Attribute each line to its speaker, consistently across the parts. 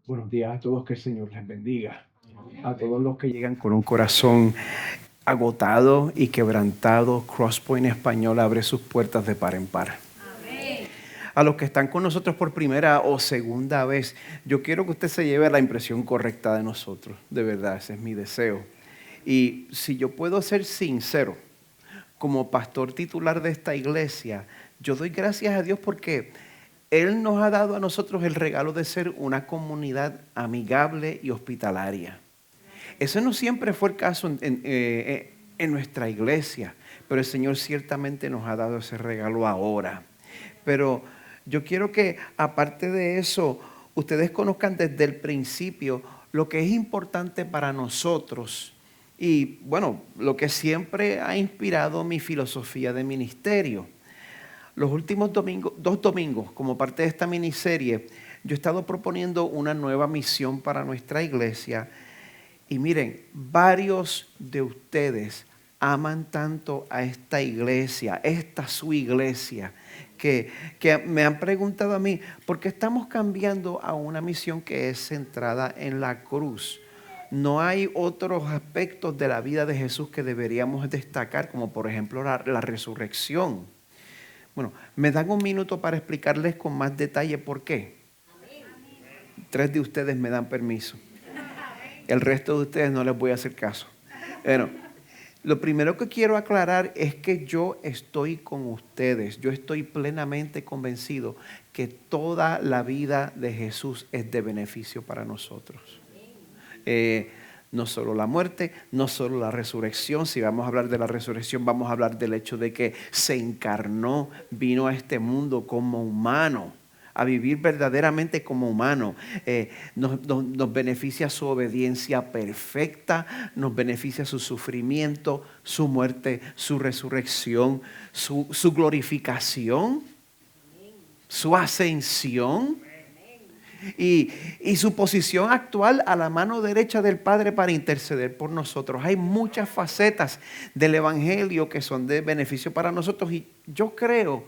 Speaker 1: Buenos días a todos, que el Señor les bendiga. A todos los que llegan con un corazón agotado y quebrantado, Crosspoint Español abre sus puertas de par en par. A los que están con nosotros por primera o segunda vez, yo quiero que usted se lleve la impresión correcta de nosotros. De verdad, ese es mi deseo. Y si yo puedo ser sincero, como pastor titular de esta iglesia, yo doy gracias a Dios porque Él nos ha dado a nosotros el regalo de ser una comunidad amigable y hospitalaria. Eso no siempre fue el caso en nuestra iglesia, pero el Señor ciertamente nos ha dado ese regalo ahora. Pero yo quiero que, aparte de eso, ustedes conozcan desde el principio lo que es importante para nosotros y, bueno, lo que siempre ha inspirado mi filosofía de ministerio. Los últimos domingos, 2 domingos, como parte de esta miniserie, yo he estado proponiendo una nueva misión para nuestra iglesia. Y miren, varios de ustedes aman tanto a esta iglesia, esta su iglesia, que me han preguntado a mí, ¿por qué estamos cambiando a una misión que es centrada en la cruz? No hay otros aspectos de la vida de Jesús que deberíamos destacar, como por ejemplo la resurrección. Bueno, me dan un minuto para explicarles con más detalle por qué. 3 de ustedes me dan permiso. El resto de ustedes no les voy a hacer caso. Bueno, lo primero que quiero aclarar es que yo estoy con ustedes. Yo estoy plenamente convencido que toda la vida de Jesús es de beneficio para nosotros. No solo la muerte, no solo la resurrección. Si vamos a hablar de la resurrección, vamos a hablar del hecho de que se encarnó, vino a este mundo como humano, a vivir verdaderamente como humano. Nos beneficia su obediencia perfecta, nos beneficia su sufrimiento, su muerte, su resurrección, su glorificación, su ascensión. Y su posición actual a la mano derecha del Padre para interceder por nosotros. Hay muchas facetas del Evangelio que son de beneficio para nosotros. Y yo creo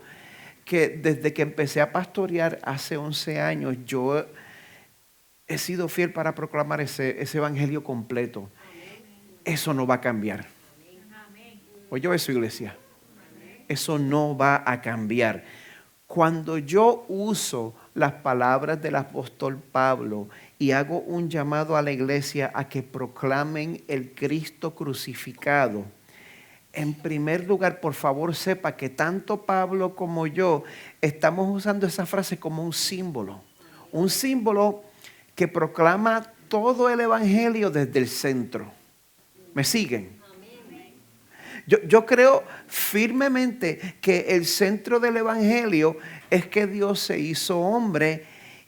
Speaker 1: que desde que empecé a pastorear hace 11 años, yo he sido fiel para proclamar ese Evangelio completo. Eso no va a cambiar. Oye eso, iglesia. Eso no va a cambiar. Cuando yo uso las palabras del apóstol Pablo y hago un llamado a la iglesia a que proclamen el Cristo crucificado, en primer lugar, por favor, sepa que tanto Pablo como yo estamos usando esa frase como un símbolo que proclama todo el evangelio desde el centro. ¿Me siguen? Yo creo firmemente que el centro del evangelio es que Dios se hizo hombre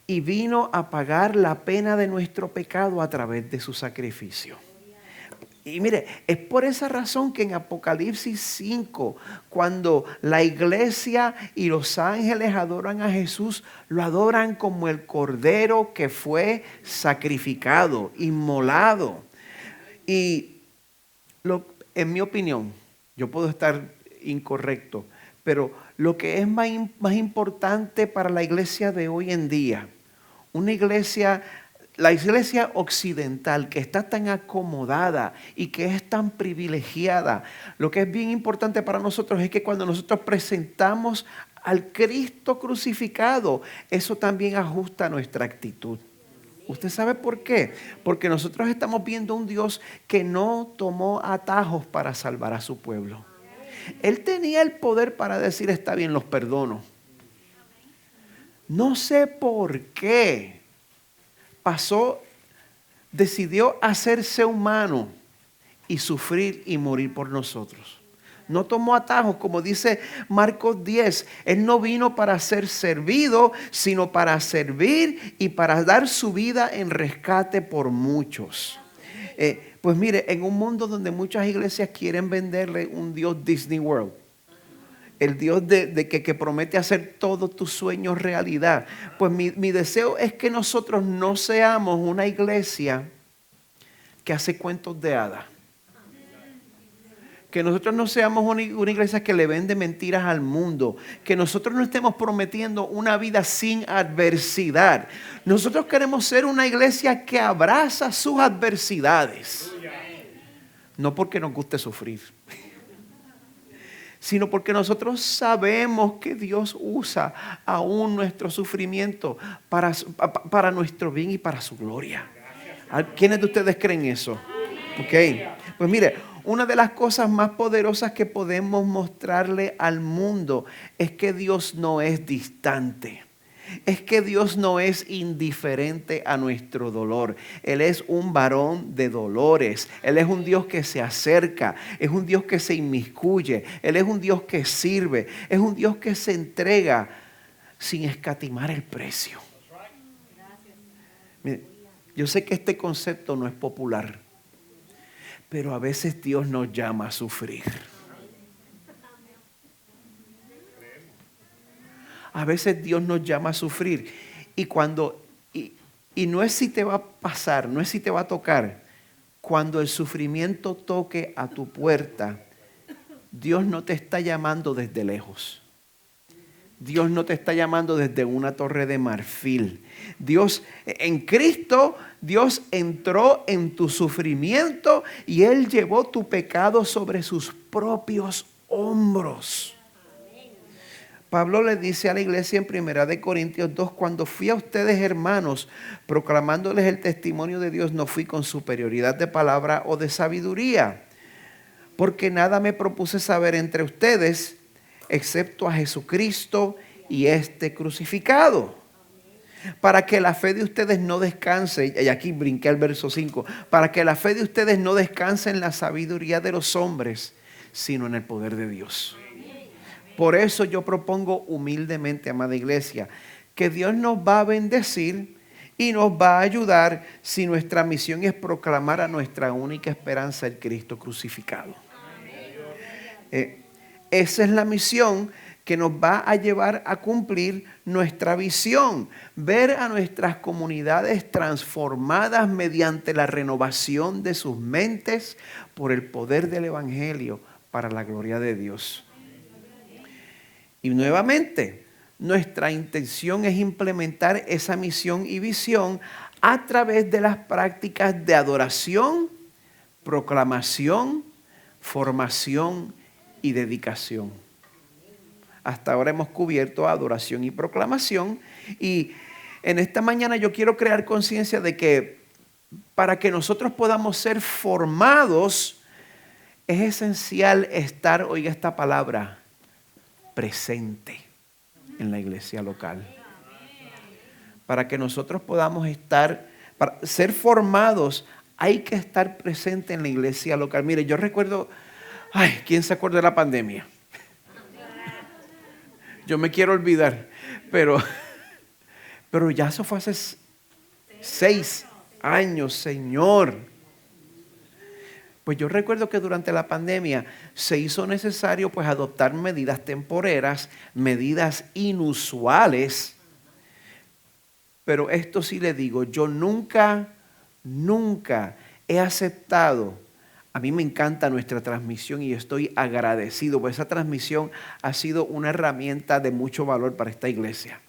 Speaker 1: y vino a pagar la pena de nuestro pecado a través de su sacrificio. Y mire, es por esa razón que en Apocalipsis 5, cuando la iglesia y los ángeles adoran a Jesús, lo adoran como el cordero que fue sacrificado, inmolado. Y en mi opinión, yo puedo estar incorrecto, pero lo que es más importante para la iglesia de hoy en día, la iglesia occidental que está tan acomodada y que es tan privilegiada, lo que es bien importante para nosotros es que cuando nosotros presentamos al Cristo crucificado, eso también ajusta nuestra actitud. ¿Usted sabe por qué? Porque nosotros estamos viendo un Dios que no tomó atajos para salvar a su pueblo. Él tenía el poder para decir, está bien, los perdono. No sé por qué decidió hacerse humano y sufrir y morir por nosotros. No tomó atajos, como dice Marcos 10. Él no vino para ser servido, sino para servir y para dar su vida en rescate por muchos. Pues mire, en un mundo donde muchas iglesias quieren venderle un Dios Disney World, el Dios que promete hacer todos tus sueños realidad, pues mi deseo es que nosotros no seamos una iglesia que hace cuentos de hadas. Que nosotros no seamos una iglesia que le vende mentiras al mundo. Que nosotros no estemos prometiendo una vida sin adversidad. Nosotros queremos ser una iglesia que abraza sus adversidades. No porque nos guste sufrir, sino porque nosotros sabemos que Dios usa aún nuestro sufrimiento para nuestro bien y para su gloria. ¿Quiénes de ustedes creen eso? Ok, pues mire, una de las cosas más poderosas que podemos mostrarle al mundo es que Dios no es distante. Es que Dios no es indiferente a nuestro dolor. Él es un varón de dolores. Él es un Dios que se acerca. Es un Dios que se inmiscuye. Él es un Dios que sirve. Es un Dios que se entrega sin escatimar el precio. Mire, yo sé que este concepto no es popular, pero a veces Dios nos llama a sufrir. A veces Dios nos llama a sufrir. Y no es si te va a pasar, no es si te va a tocar. Cuando el sufrimiento toque a tu puerta, Dios no te está llamando desde lejos. Dios no te está llamando desde una torre de marfil. Dios, en Cristo, Dios entró en tu sufrimiento y Él llevó tu pecado sobre sus propios hombros. Pablo le dice a la iglesia en 1 Corintios 2, cuando fui a ustedes, hermanos, proclamándoles el testimonio de Dios, no fui con superioridad de palabra o de sabiduría, porque nada me propuse saber entre ustedes, excepto a Jesucristo y este crucificado, para que la fe de ustedes no descanse, y aquí brinqué al verso 5, para que la fe de ustedes no descanse en la sabiduría de los hombres, sino en el poder de Dios. Por eso yo propongo humildemente, amada iglesia, que Dios nos va a bendecir y nos va a ayudar si nuestra misión es proclamar a nuestra única esperanza, el Cristo crucificado. Esa es la misión que nos va a llevar a cumplir nuestra visión, ver a nuestras comunidades transformadas mediante la renovación de sus mentes por el poder del Evangelio para la gloria de Dios. Y nuevamente, nuestra intención es implementar esa misión y visión a través de las prácticas de adoración, proclamación, formación y dedicación. Hasta ahora hemos cubierto adoración y proclamación, y en esta mañana yo quiero crear conciencia de que para que nosotros podamos ser formados es esencial estar, oiga esta palabra, presente en la iglesia local. Para que nosotros podamos estar, para ser formados, hay que estar presente en la iglesia local. Mire, yo recuerdo, ¿quién se acuerda de la pandemia? Yo me quiero olvidar, pero ya eso fue hace 6 años, Señor. Pues yo recuerdo que durante la pandemia se hizo necesario pues adoptar medidas temporeras, medidas inusuales. Pero esto sí le digo, yo nunca he aceptado. A mí me encanta nuestra transmisión y estoy agradecido, porque esa transmisión ha sido una herramienta de mucho valor para esta iglesia.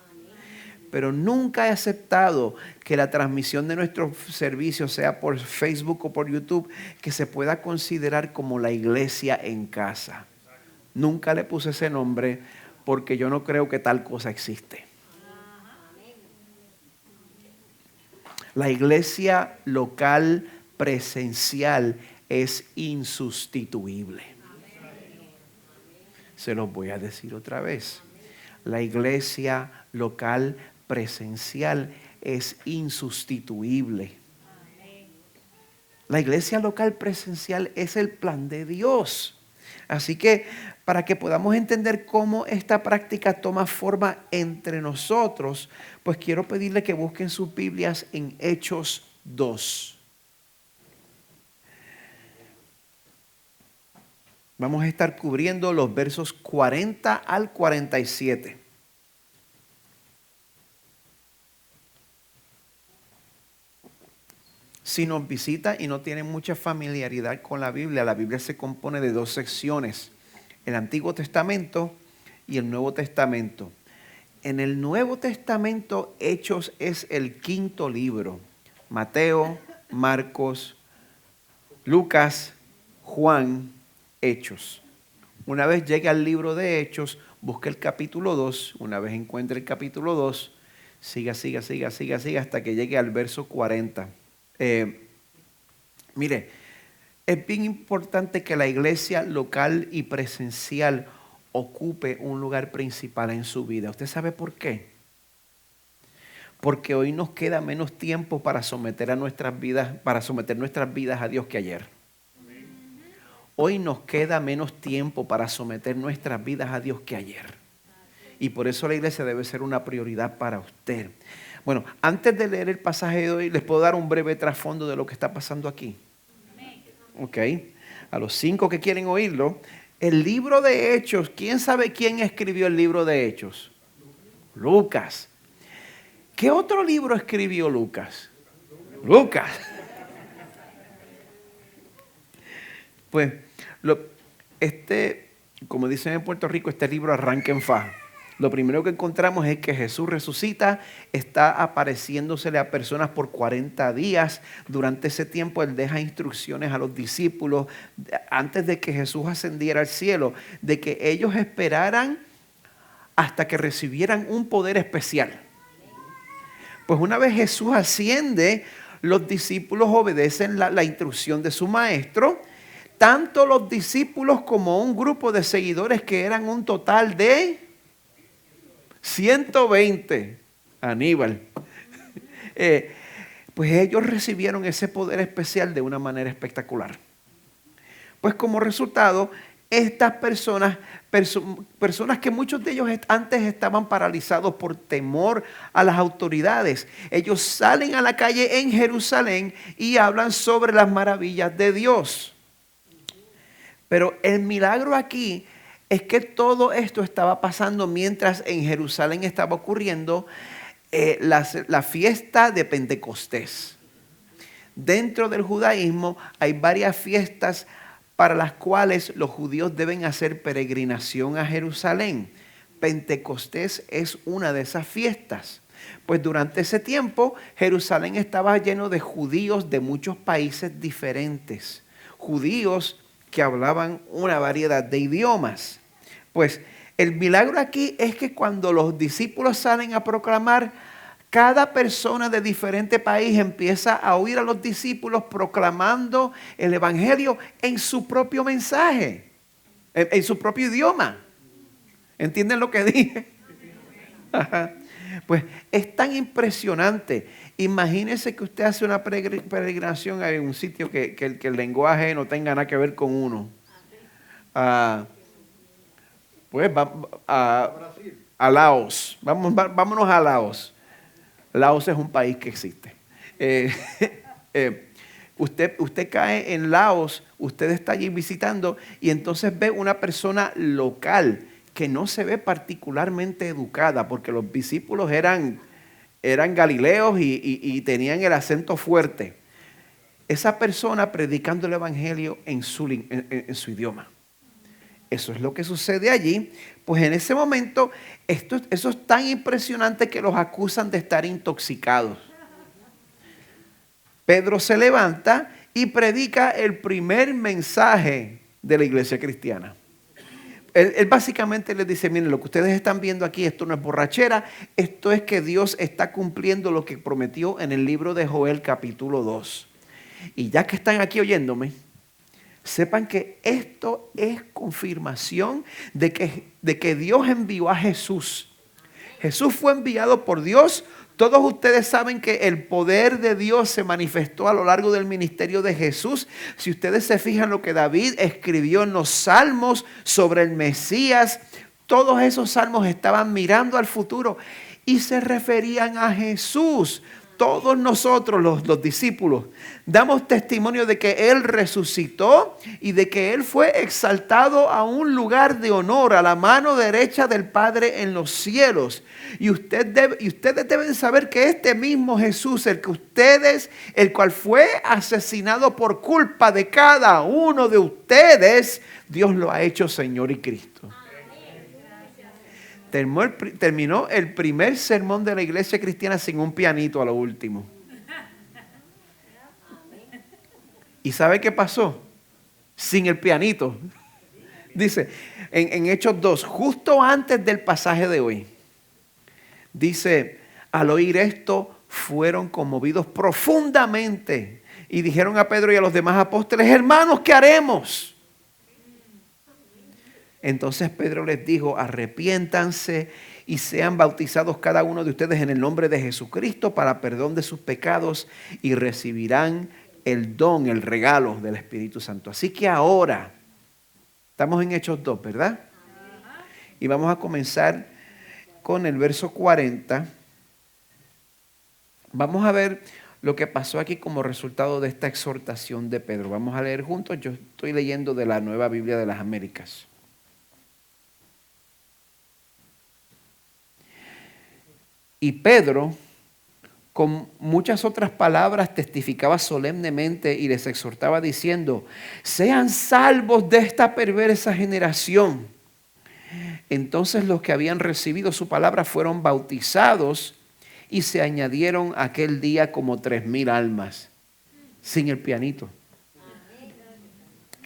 Speaker 1: Pero nunca he aceptado que la transmisión de nuestros servicios, sea por Facebook o por YouTube, que se pueda considerar como la iglesia en casa. Nunca le puse ese nombre porque yo no creo que tal cosa existe. La iglesia local presencial es insustituible. Se los voy a decir otra vez. La iglesia local presencial es insustituible. La iglesia local presencial es el plan de Dios. Así que para que podamos entender cómo esta práctica toma forma entre nosotros, pues quiero pedirle que busquen sus Biblias en Hechos 2. Vamos a estar cubriendo los versos 40 al 47. Si nos visita y no tiene mucha familiaridad con la Biblia se compone de 2 secciones, el Antiguo Testamento y el Nuevo Testamento. En el Nuevo Testamento, Hechos es el 5º libro. Mateo, Marcos, Lucas, Juan, Hechos. Una vez llegue al libro de Hechos, busque el capítulo 2. Una vez encuentre el capítulo 2, siga hasta que llegue al verso 40. Mire, es bien importante que la iglesia local y presencial ocupe un lugar principal en su vida. ¿Usted sabe por qué? Porque hoy nos queda menos tiempo para someter nuestras vidas a Dios que ayer. Hoy nos queda menos tiempo para someter nuestras vidas a Dios que ayer. Y por eso la iglesia debe ser una prioridad para usted. Bueno, antes de leer el pasaje de hoy, les puedo dar un breve trasfondo de lo que está pasando aquí. Ok. A los 5 que quieren oírlo, el libro de Hechos, ¿quién sabe quién escribió el libro de Hechos? Lucas. ¿Qué otro libro escribió Lucas? Lucas. Pues, como dicen en Puerto Rico, este libro arranca en fa. Lo primero que encontramos es que Jesús resucita, está apareciéndosele a personas por 40 días. Durante ese tiempo Él deja instrucciones a los discípulos, antes de que Jesús ascendiera al cielo, de que ellos esperaran hasta que recibieran un poder especial. Pues una vez Jesús asciende, los discípulos obedecen la instrucción de su maestro. Tanto los discípulos como un grupo de seguidores que eran un total de 120, Aníbal. Pues ellos recibieron ese poder especial de una manera espectacular. Pues como resultado, estas personas que muchos de ellos antes estaban paralizados por temor a las autoridades, ellos salen a la calle en Jerusalén y hablan sobre las maravillas de Dios. Pero el milagro aquí es que todo esto estaba pasando mientras en Jerusalén estaba ocurriendo la fiesta de Pentecostés. Dentro del judaísmo hay varias fiestas para las cuales los judíos deben hacer peregrinación a Jerusalén. Pentecostés es una de esas fiestas. Pues durante ese tiempo Jerusalén estaba lleno de judíos de muchos países diferentes. Judíos que hablaban una variedad de idiomas. Pues el milagro aquí es que cuando los discípulos salen a proclamar, cada persona de diferente país empieza a oír a los discípulos proclamando el evangelio en su propio mensaje, en su propio idioma. ¿Entienden lo que dije? Pues es tan impresionante. Imagínese que usted hace una peregrinación en un sitio que el lenguaje no tenga nada que ver con uno. Pues a Laos. Vámonos a Laos. Laos es un país que existe. Usted cae en Laos, usted está allí visitando y entonces ve una persona local que no se ve particularmente educada porque los discípulos eran galileos y tenían el acento fuerte. Esa persona predicando el evangelio en su idioma. Eso es lo que sucede allí. Pues en ese momento, eso es tan impresionante que los acusan de estar intoxicados. Pedro se levanta y predica el primer mensaje de la iglesia cristiana. Él básicamente les dice, miren, lo que ustedes están viendo aquí, esto no es borrachera, esto es que Dios está cumpliendo lo que prometió en el libro de Joel capítulo 2. Y ya que están aquí oyéndome, sepan que esto es confirmación de que Dios envió a Jesús. Jesús fue enviado por Dios. Todos ustedes saben que el poder de Dios se manifestó a lo largo del ministerio de Jesús. Si ustedes se fijan lo que David escribió en los salmos sobre el Mesías, todos esos salmos estaban mirando al futuro y se referían a Jesús. Todos nosotros, los discípulos, damos testimonio de que Él resucitó y de que Él fue exaltado a un lugar de honor, a la mano derecha del Padre en los cielos. Y ustedes deben saber que este mismo Jesús, el cual fue asesinado por culpa de cada uno de ustedes, Dios lo ha hecho Señor y Cristo. Terminó el primer sermón de la iglesia cristiana sin un pianito a lo último. ¿Y sabe qué pasó? Sin el pianito. Dice, en Hechos 2, justo antes del pasaje de hoy, dice, al oír esto, fueron conmovidos profundamente y dijeron a Pedro y a los demás apóstoles, hermanos, ¿qué haremos? Entonces Pedro les dijo, arrepiéntanse y sean bautizados cada uno de ustedes en el nombre de Jesucristo para perdón de sus pecados y recibirán el don, el regalo del Espíritu Santo. Así que ahora, estamos en Hechos 2, ¿verdad? Y vamos a comenzar con el verso 40. Vamos a ver lo que pasó aquí como resultado de esta exhortación de Pedro. Vamos a leer juntos. Yo estoy leyendo de la Nueva Biblia de las Américas. Y Pedro, con muchas otras palabras, testificaba solemnemente y les exhortaba diciendo, sean salvos de esta perversa generación. Entonces los que habían recibido su palabra fueron bautizados y se añadieron aquel día como 3,000 almas, sin el pianito.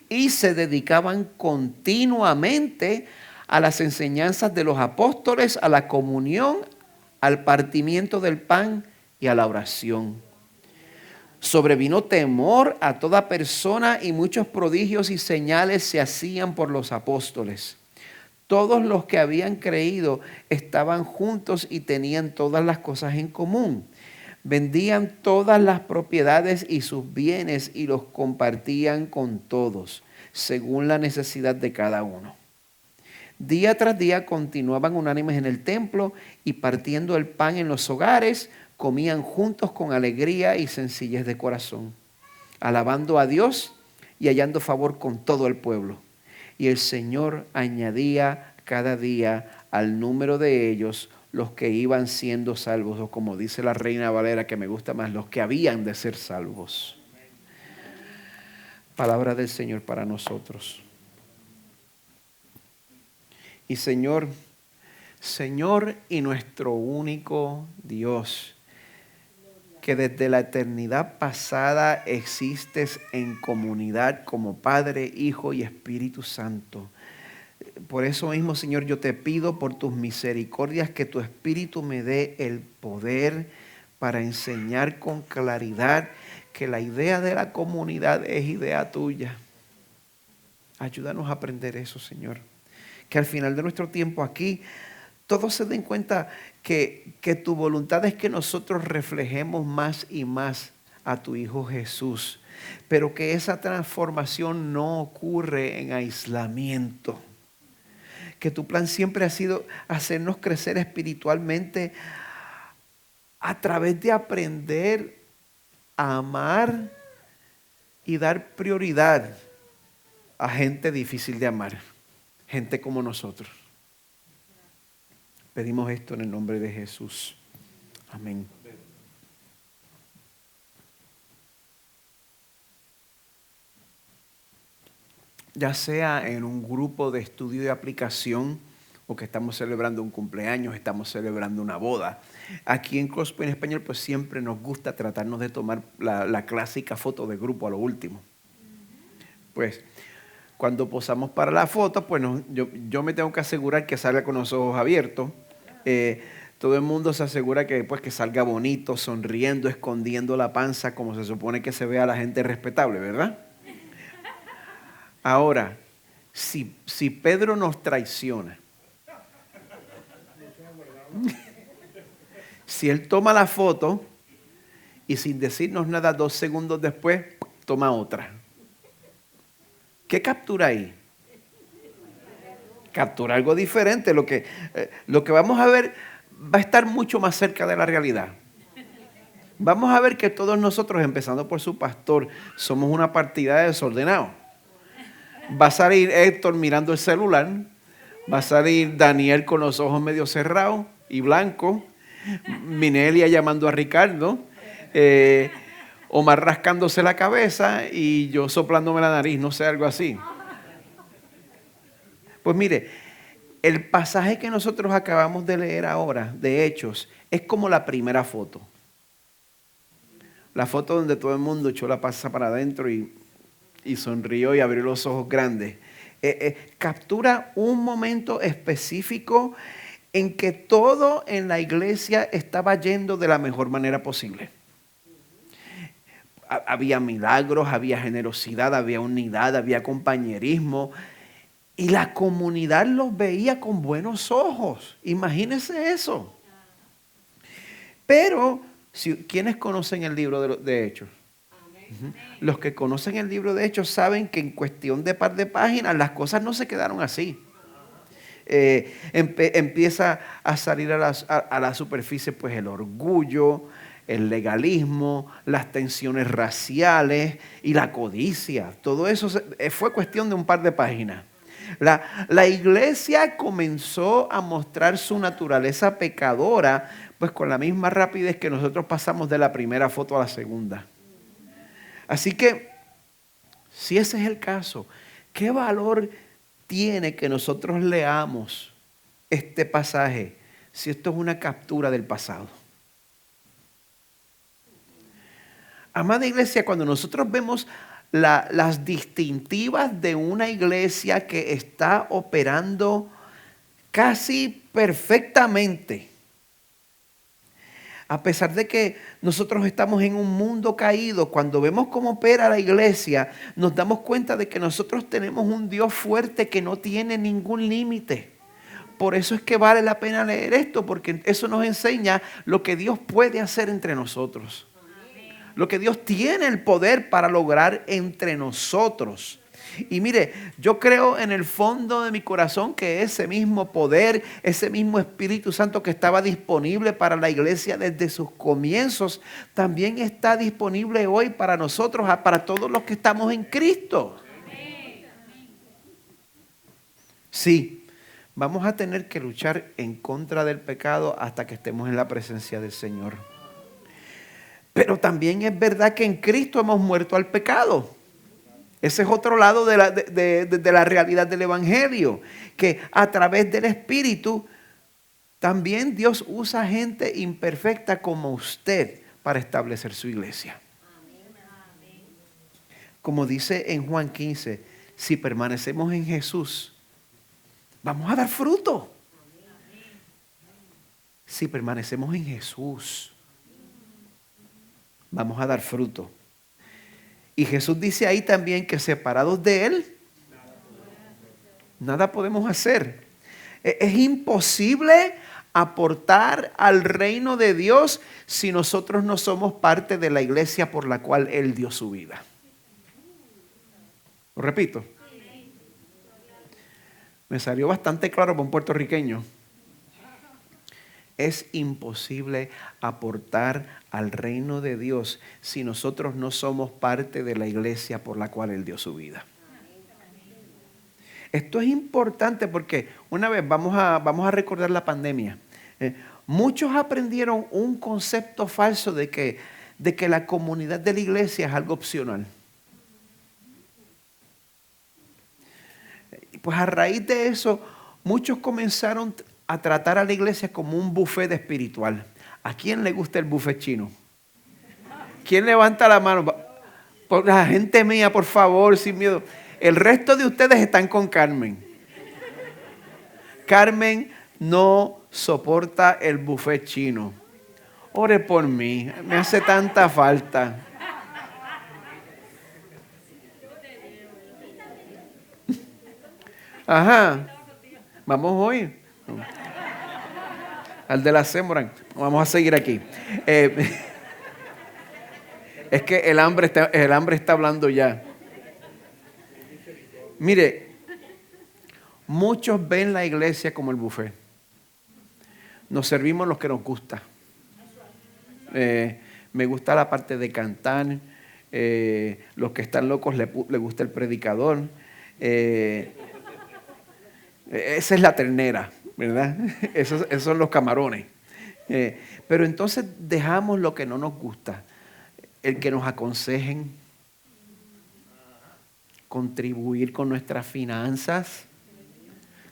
Speaker 1: Y se dedicaban continuamente a las enseñanzas de los apóstoles, a la comunión, al partimiento del pan y a la oración. Sobrevino temor a toda persona y muchos prodigios y señales se hacían por los apóstoles. Todos los que habían creído estaban juntos y tenían todas las cosas en común. Vendían todas las propiedades y sus bienes y los compartían con todos, según la necesidad de cada uno. Día tras día continuaban unánimes en el templo y partiendo el pan en los hogares, comían juntos con alegría y sencillez de corazón, alabando a Dios y hallando favor con todo el pueblo. Y el Señor añadía cada día al número de ellos los que iban siendo salvos, o como dice la Reina Valera, que me gusta más, los que habían de ser salvos. Palabra del Señor para nosotros. Y Señor y nuestro único Dios, que desde la eternidad pasada existes en comunidad como Padre, Hijo y Espíritu Santo. Por eso mismo, Señor, yo te pido por tus misericordias que tu Espíritu me dé el poder para enseñar con claridad que la idea de la comunidad es idea tuya. Ayúdanos a aprender eso, Señor. Que al final de nuestro tiempo aquí, todos se den cuenta que tu voluntad es que nosotros reflejemos más y más a tu Hijo Jesús. Pero que esa transformación no ocurre en aislamiento. Que tu plan siempre ha sido hacernos crecer espiritualmente a través de aprender a amar y dar prioridad a gente difícil de amar. Gente como nosotros. Pedimos esto en el nombre de Jesús. Amén. Ya sea en un grupo de estudio y aplicación o que estamos celebrando un cumpleaños, estamos celebrando una boda. Aquí en Crosspoint Español pues siempre nos gusta tratarnos de tomar la clásica foto de grupo a lo último. Pues cuando posamos para la foto, pues yo me tengo que asegurar que salga con los ojos abiertos. Todo el mundo se asegura que salga bonito, sonriendo, escondiendo la panza, como se supone que se ve a la gente respetable, ¿verdad? Ahora, si Pedro nos traiciona, si él toma la foto y sin decirnos nada, 2 segundos después, toma otra. ¿Qué captura ahí? Captura algo diferente. Lo que vamos a ver va a estar mucho más cerca de la realidad. Vamos a ver que todos nosotros, empezando por su pastor, somos una partida de desordenados. Va a salir Héctor mirando el celular, va a salir Daniel con los ojos medio cerrados y blancos, Minelia llamando a Ricardo, Omar rascándose la cabeza y yo soplándome la nariz, no sé, algo así. Pues mire, el pasaje que nosotros acabamos de leer ahora, de Hechos, es como la primera foto. La foto donde todo el mundo echó la pasa para adentro y sonrió y abrió los ojos grandes. Captura un momento específico en que todo en la iglesia estaba yendo de la mejor manera posible. Había milagros, había generosidad, había unidad, había compañerismo. Y la comunidad los veía con buenos ojos. Imagínense eso. Pero, ¿quiénes conocen el libro de Hechos? Los que conocen el libro de Hechos saben que en cuestión de par de páginas las cosas no se quedaron así. Empieza a salir a la superficie pues el orgullo, el legalismo, las tensiones raciales y la codicia. Todo eso fue cuestión de un par de páginas. La iglesia comenzó a mostrar su naturaleza pecadora pues con la misma rapidez que nosotros pasamos de la primera foto a la segunda. Así que, si ese es el caso, ¿qué valor tiene que nosotros leamos este pasaje si esto es una captura del pasado? Amada iglesia, cuando nosotros vemos las distintivas de una iglesia que está operando casi perfectamente, a pesar de que nosotros estamos en un mundo caído, cuando vemos cómo opera la iglesia, nos damos cuenta de que nosotros tenemos un Dios fuerte que no tiene ningún límite. Por eso es que vale la pena leer esto, porque eso nos enseña lo que Dios puede hacer entre nosotros. Lo que Dios tiene el poder para lograr entre nosotros. Y mire, yo creo en el fondo de mi corazón que ese mismo poder, ese mismo Espíritu Santo que estaba disponible para la iglesia desde sus comienzos, también está disponible hoy para nosotros, para todos los que estamos en Cristo. Sí, vamos a tener que luchar en contra del pecado hasta que estemos en la presencia del Señor. Pero también es verdad que en Cristo hemos muerto al pecado. Ese es otro lado de la realidad del Evangelio, que a través del Espíritu también Dios usa gente imperfecta como usted para establecer su iglesia. Como dice en Juan 15, si permanecemos en Jesús, vamos a dar fruto. Si permanecemos en Jesús, vamos a dar fruto. Y Jesús dice ahí también que separados de Él, nada podemos hacer. Es imposible aportar al reino de Dios si nosotros no somos parte de la iglesia por la cual Él dio su vida. Lo repito. Me salió bastante claro para un puertorriqueño. Es imposible aportar al reino de Dios si nosotros no somos parte de la iglesia por la cual Él dio su vida. Esto es importante porque una vez vamos a recordar la pandemia. Muchos aprendieron un concepto falso de que la comunidad de la iglesia es algo opcional. Pues a raíz de eso, muchos comenzaron a tratar a la iglesia como un buffet espiritual. ¿A quién le gusta el buffet chino? ¿Quién levanta la mano? Por la gente mía, por favor, sin miedo. El resto de ustedes están con Carmen. Carmen no soporta el buffet chino. Ore por mí, me hace tanta falta. Ajá, vamos hoy. Al de la Semoran. Vamos a seguir aquí. Es que el hambre está hablando ya. Mire, muchos ven la iglesia como el buffet. Nos servimos lo que nos gusta. Me gusta la parte de cantar. Los que están locos le gusta el predicador. Esa es la ternera, ¿verdad? Esos son los camarones. Pero entonces dejamos lo que no nos gusta. El que nos aconsejen, contribuir con nuestras finanzas,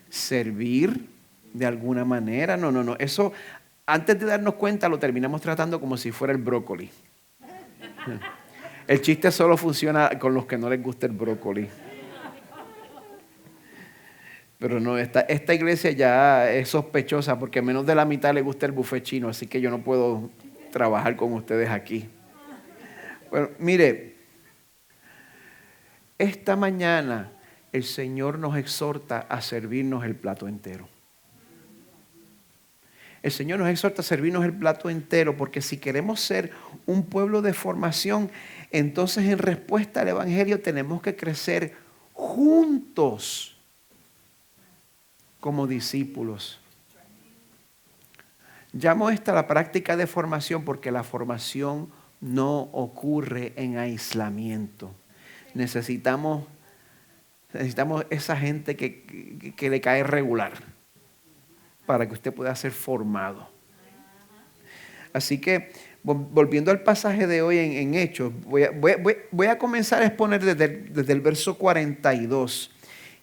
Speaker 1: servir de alguna manera. No. Eso, antes de darnos cuenta, lo terminamos tratando como si fuera el brócoli. El chiste solo funciona con los que no les gusta el brócoli. Pero no, esta iglesia ya es sospechosa porque menos de la mitad le gusta el buffet chino, así que yo no puedo trabajar con ustedes aquí. Bueno, mire, esta mañana el Señor nos exhorta a servirnos el plato entero. El Señor nos exhorta a servirnos el plato entero porque si queremos ser un pueblo de formación, entonces en respuesta al Evangelio tenemos que crecer juntos como discípulos. Llamo esta la práctica de formación porque la formación no ocurre en aislamiento. Necesitamos esa gente que le cae regular para que usted pueda ser formado. Así que, volviendo al pasaje de hoy en Hechos, voy a comenzar a exponer desde el verso 42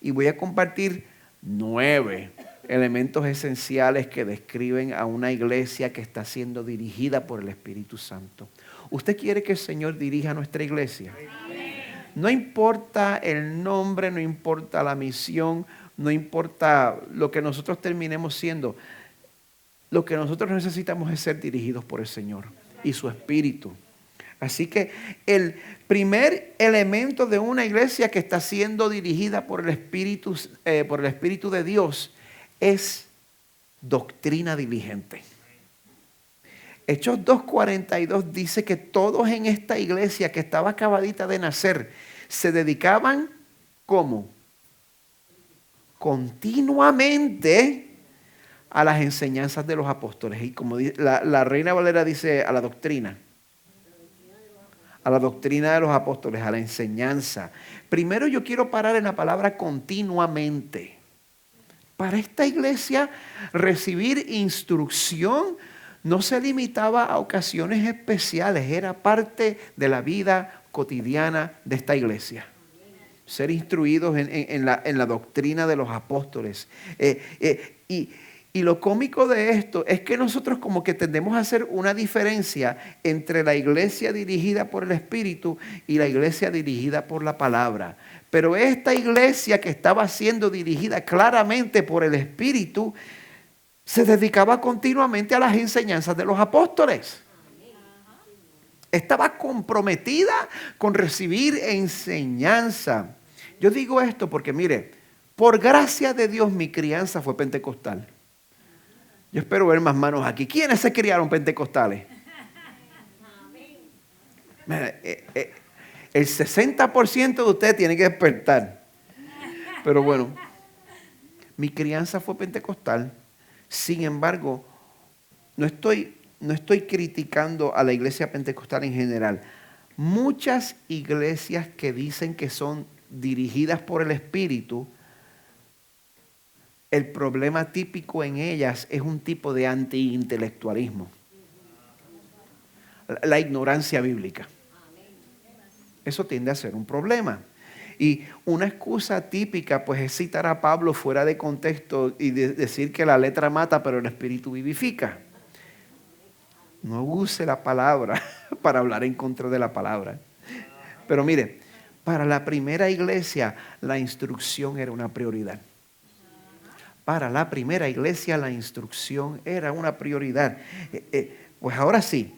Speaker 1: y voy a compartir 9 elementos esenciales que describen a una iglesia que está siendo dirigida por el Espíritu Santo. ¿Usted quiere que el Señor dirija nuestra iglesia? No importa el nombre, no importa la misión, no importa lo que nosotros terminemos siendo. Lo que nosotros necesitamos es ser dirigidos por el Señor y su Espíritu. Así que el primer elemento de una iglesia que está siendo dirigida por el Espíritu de Dios es doctrina diligente. Hechos 2:42 dice que todos en esta iglesia que estaba acabadita de nacer se dedicaban ¿cómo? Continuamente a las enseñanzas de los apóstoles. Y como la Reina Valera dice, a la doctrina de los apóstoles, a la enseñanza. Primero yo quiero parar en la palabra continuamente. Para esta iglesia, recibir instrucción no se limitaba a ocasiones especiales, era parte de la vida cotidiana de esta iglesia. Ser instruidos en la doctrina de los apóstoles. Y lo cómico de esto es que nosotros como que tendemos a hacer una diferencia entre la iglesia dirigida por el Espíritu y la iglesia dirigida por la palabra. Pero esta iglesia que estaba siendo dirigida claramente por el Espíritu se dedicaba continuamente a las enseñanzas de los apóstoles. Estaba comprometida con recibir enseñanza. Yo digo esto porque mire, por gracia de Dios mi crianza fue pentecostal. Yo espero ver más manos aquí. ¿Quiénes se criaron pentecostales? El 60% de ustedes tiene que despertar. Pero bueno, mi crianza fue pentecostal. Sin embargo, no estoy criticando a la iglesia pentecostal en general. Muchas iglesias que dicen que son dirigidas por el Espíritu, el problema típico en ellas es un tipo de antiintelectualismo. La ignorancia bíblica. Eso tiende a ser un problema. Y una excusa típica pues es citar a Pablo fuera de contexto y decir que la letra mata pero el espíritu vivifica. No use la palabra para hablar en contra de la palabra. Pero mire, para la primera iglesia la instrucción era una prioridad. Para la primera iglesia la instrucción era una prioridad. Pues ahora sí,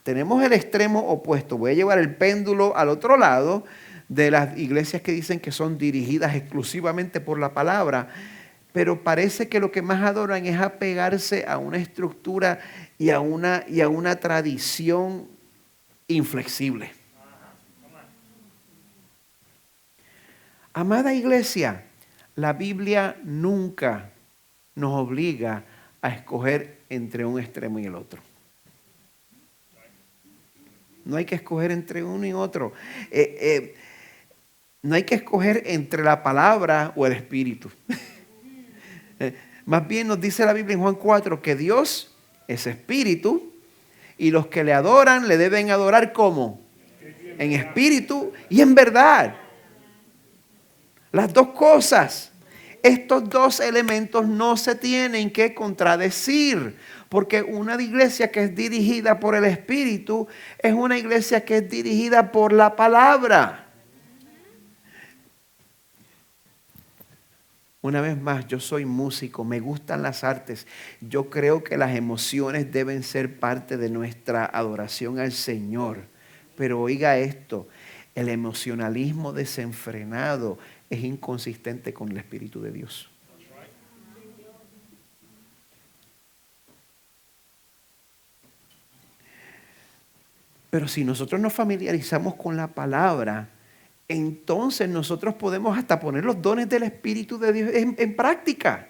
Speaker 1: tenemos el extremo opuesto. Voy a llevar el péndulo al otro lado de las iglesias que dicen que son dirigidas exclusivamente por la palabra, pero parece que lo que más adoran es apegarse a una estructura y a una tradición inflexible. Amada iglesia, la Biblia nunca nos obliga a escoger entre un extremo y el otro. No hay que escoger entre uno y otro. No hay que escoger entre la palabra o el espíritu. Más bien nos dice la Biblia en Juan 4 que Dios es espíritu y los que le adoran le deben adorar ¿cómo? En espíritu y en verdad. Las dos cosas. Estos dos elementos no se tienen que contradecir, porque una iglesia que es dirigida por el Espíritu es una iglesia que es dirigida por la palabra. Una vez más, yo soy músico, me gustan las artes. Yo creo que las emociones deben ser parte de nuestra adoración al Señor. Pero oiga esto, el emocionalismo desenfrenado es inconsistente con el Espíritu de Dios. Pero si nosotros nos familiarizamos con la palabra, entonces nosotros podemos hasta poner los dones del Espíritu de Dios en práctica.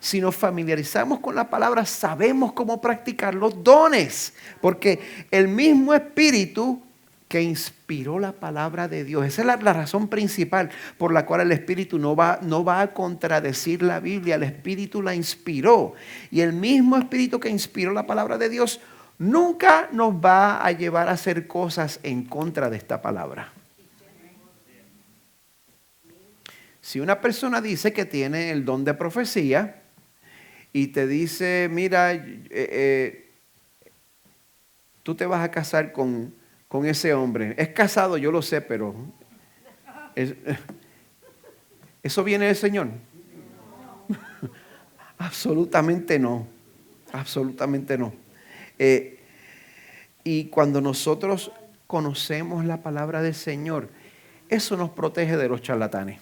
Speaker 1: Si nos familiarizamos con la palabra, sabemos cómo practicar los dones. Porque el mismo Espíritu que inspiró la palabra de Dios, esa es la razón principal por la cual el Espíritu no va a contradecir la Biblia. El Espíritu la inspiró. Y el mismo Espíritu que inspiró la palabra de Dios nunca nos va a llevar a hacer cosas en contra de esta palabra. Si una persona dice que tiene el don de profecía y te dice, mira, tú te vas a casar con ese hombre. Es casado, yo lo sé, pero ¿eso viene del Señor? Absolutamente no. Absolutamente no. Y cuando nosotros conocemos la palabra del Señor, eso nos protege de los charlatanes.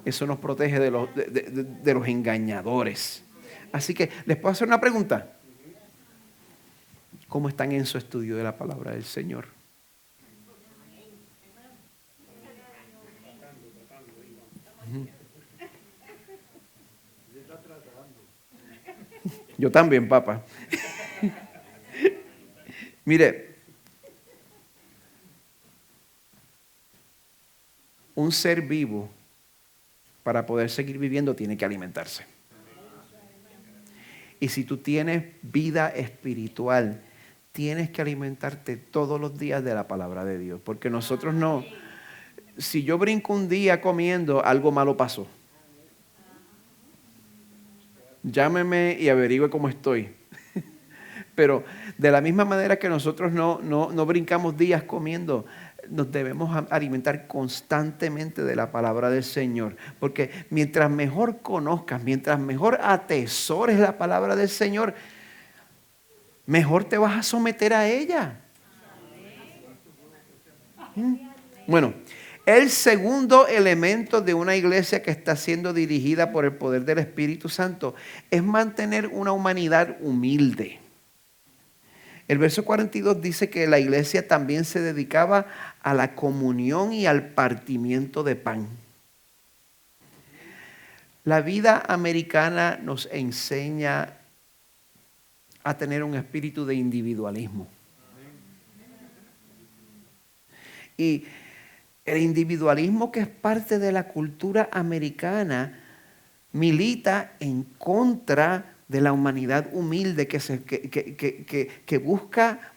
Speaker 1: Eso nos protege de los engañadores. Así que, ¿les puedo hacer una pregunta? ¿Cómo están en su estudio de la palabra del Señor? Yo también, papá. Mire, un ser vivo, para poder seguir viviendo, tiene que alimentarse. Y si tú tienes vida espiritual, tienes que alimentarte todos los días de la palabra de Dios. Porque nosotros no, si yo brinco un día comiendo, algo malo pasó. Llámeme y averigüe cómo estoy. Pero de la misma manera que nosotros no brincamos días comiendo, nos debemos alimentar constantemente de la palabra del Señor. Porque mientras mejor conozcas, mientras mejor atesores la palabra del Señor, mejor te vas a someter a ella. Bueno, el segundo elemento de una iglesia que está siendo dirigida por el poder del Espíritu Santo es mantener una humanidad humilde. El verso 42 dice que la iglesia también se dedicaba a la comunión y al partimiento de pan. La vida americana nos enseña a tener un espíritu de individualismo. Y el individualismo, que es parte de la cultura americana, milita en contra de la humanidad humilde que busca.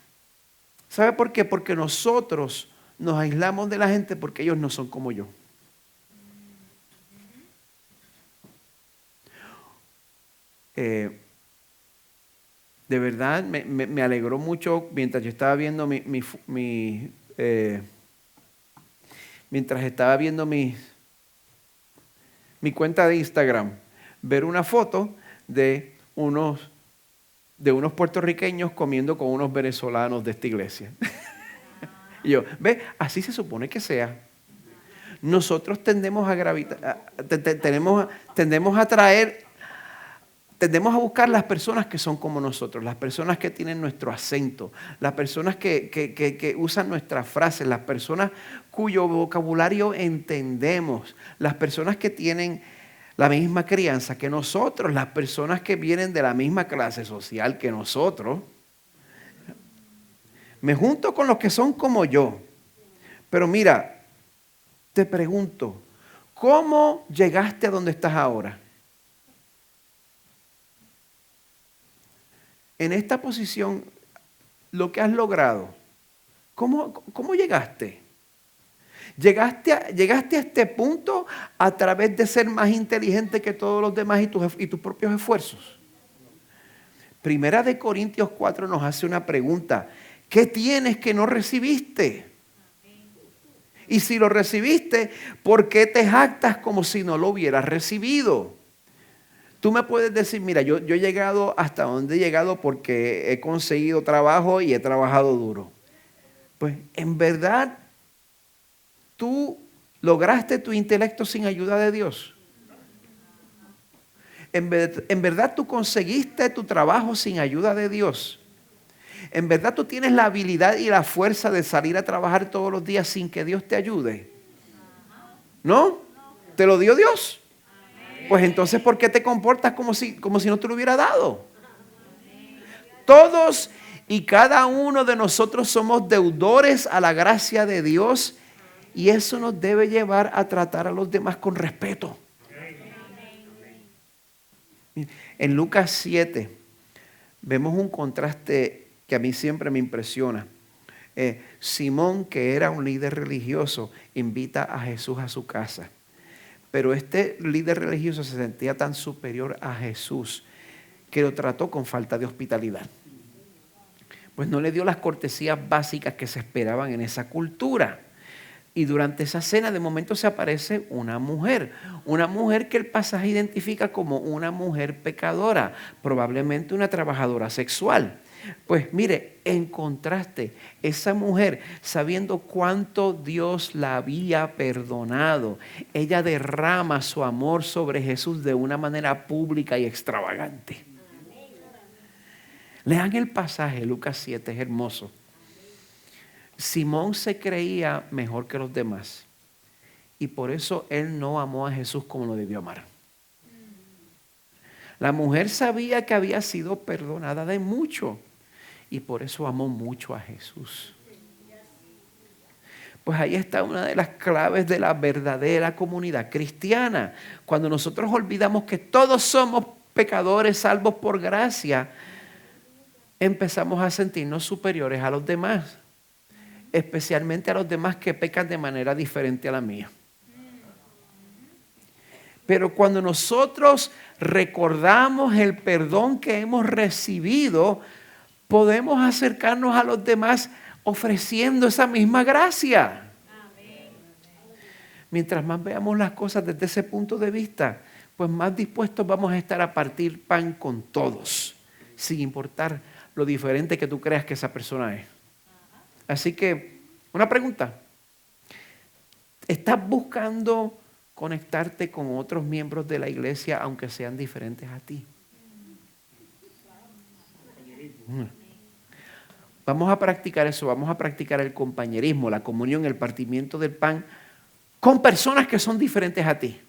Speaker 1: ¿Sabe por qué? Porque nosotros nos aislamos de la gente porque ellos no son como yo. De verdad me alegró mucho mientras yo estaba viendo mientras estaba viendo mi cuenta de Instagram, ver una foto de unos puertorriqueños comiendo con unos venezolanos de esta iglesia. Y yo, ve, así se supone que sea. Nosotros tendemos a gravitar, tendemos a buscar las personas que son como nosotros, las personas que tienen nuestro acento, las personas que usan nuestras frases, las personas cuyo vocabulario entendemos, las personas que tienen la misma crianza que nosotros, las personas que vienen de la misma clase social que nosotros. Me junto con los que son como yo. Pero mira, te pregunto, ¿cómo llegaste a donde estás ahora? En esta posición, lo que has logrado, ¿cómo llegaste? Llegaste a este punto a través de ser más inteligente que todos los demás y tus propios esfuerzos. Primera de Corintios 4 nos hace una pregunta. ¿Qué tienes que no recibiste? Y si lo recibiste, ¿por qué te jactas como si no lo hubieras recibido? Tú me puedes decir, mira, yo he llegado hasta donde he llegado porque he conseguido trabajo y he trabajado duro. Pues en verdad, tú lograste tu intelecto sin ayuda de Dios. En verdad tú conseguiste tu trabajo sin ayuda de Dios. En verdad tú tienes la habilidad y la fuerza de salir a trabajar todos los días sin que Dios te ayude. ¿No? ¿Te lo dio Dios? Pues entonces, ¿por qué te comportas como si no te lo hubiera dado? Todos y cada uno de nosotros somos deudores a la gracia de Dios y eso nos debe llevar a tratar a los demás con respeto. En Lucas 7 vemos un contraste que a mí siempre me impresiona. Simón, que era un líder religioso, invita a Jesús a su casa. Pero este líder religioso se sentía tan superior a Jesús que lo trató con falta de hospitalidad. Pues no le dio las cortesías básicas que se esperaban en esa cultura. Y durante esa cena de momento se aparece una mujer que el pasaje identifica como una mujer pecadora, probablemente una trabajadora sexual. Pues mire, en contraste, esa mujer, sabiendo cuánto Dios la había perdonado, ella derrama su amor sobre Jesús de una manera pública y extravagante. Lean el pasaje, Lucas 7, es hermoso. Simón se creía mejor que los demás y por eso él no amó a Jesús como lo debió amar. La mujer sabía que había sido perdonada de mucho y por eso amó mucho a Jesús. Pues ahí está una de las claves de la verdadera comunidad cristiana. Cuando nosotros olvidamos que todos somos pecadores salvos por gracia, empezamos a sentirnos superiores a los demás, especialmente a los demás que pecan de manera diferente a la mía. Pero cuando nosotros recordamos el perdón que hemos recibido, podemos acercarnos a los demás ofreciendo esa misma gracia. Mientras más veamos las cosas desde ese punto de vista, pues más dispuestos vamos a estar a partir pan con todos, sin importar lo diferente que tú creas que esa persona es. Así que, una pregunta. ¿Estás buscando conectarte con otros miembros de la iglesia aunque sean diferentes a ti? Vamos a practicar eso, vamos a practicar el compañerismo, la comunión, el partimiento del pan con personas que son diferentes a ti.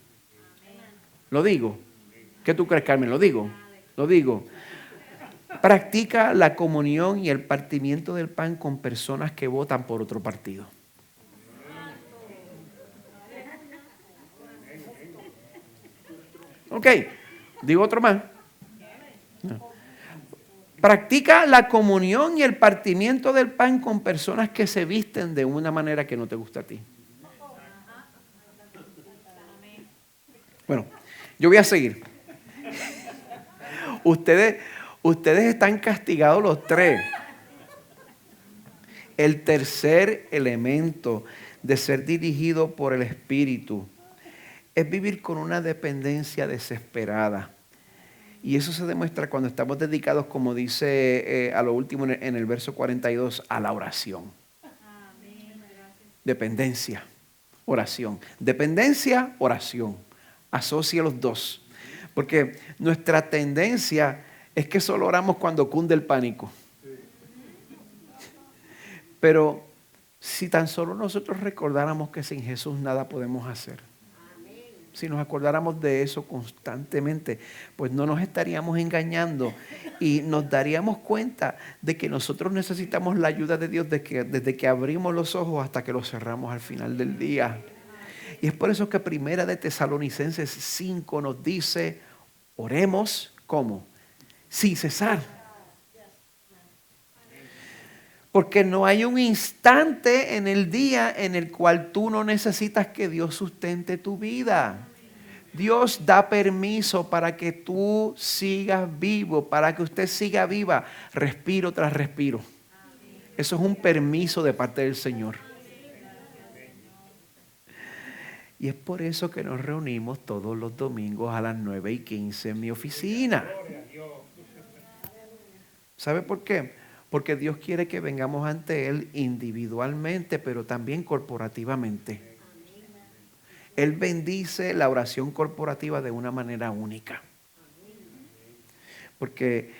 Speaker 1: Lo digo. ¿Qué tú crees, Carmen? Lo digo. Practica la comunión y el partimiento del pan con personas que votan por otro partido. Ok, digo otro más. No. Practica la comunión y el partimiento del pan con personas que se visten de una manera que no te gusta a ti. Bueno, yo voy a seguir. Ustedes están castigados los tres. El tercer elemento de ser dirigido por el Espíritu es vivir con una dependencia desesperada. Y eso se demuestra cuando estamos dedicados, como dice a lo último en el verso 42, a la oración. Dependencia, oración. Dependencia, oración. Asocia los dos. Porque nuestra tendencia es que solo oramos cuando cunde el pánico. Pero si tan solo nosotros recordáramos que sin Jesús nada podemos hacer. Si nos acordáramos de eso constantemente, pues no nos estaríamos engañando y nos daríamos cuenta de que nosotros necesitamos la ayuda de Dios desde que abrimos los ojos hasta que los cerramos al final del día. Y es por eso que Primera de Tesalonicenses 5 nos dice, oremos, ¿cómo? Sin cesar. Porque no hay un instante en el día en el cual tú no necesitas que Dios sustente tu vida. Dios da permiso para que tú sigas vivo, para que usted siga viva, respiro tras respiro. Eso es un permiso de parte del Señor. Y es por eso que nos reunimos todos los domingos a las 9:15 en mi oficina. ¿Sabe por qué? Porque Dios quiere que vengamos ante Él individualmente, pero también corporativamente. Él bendice la oración corporativa de una manera única. Porque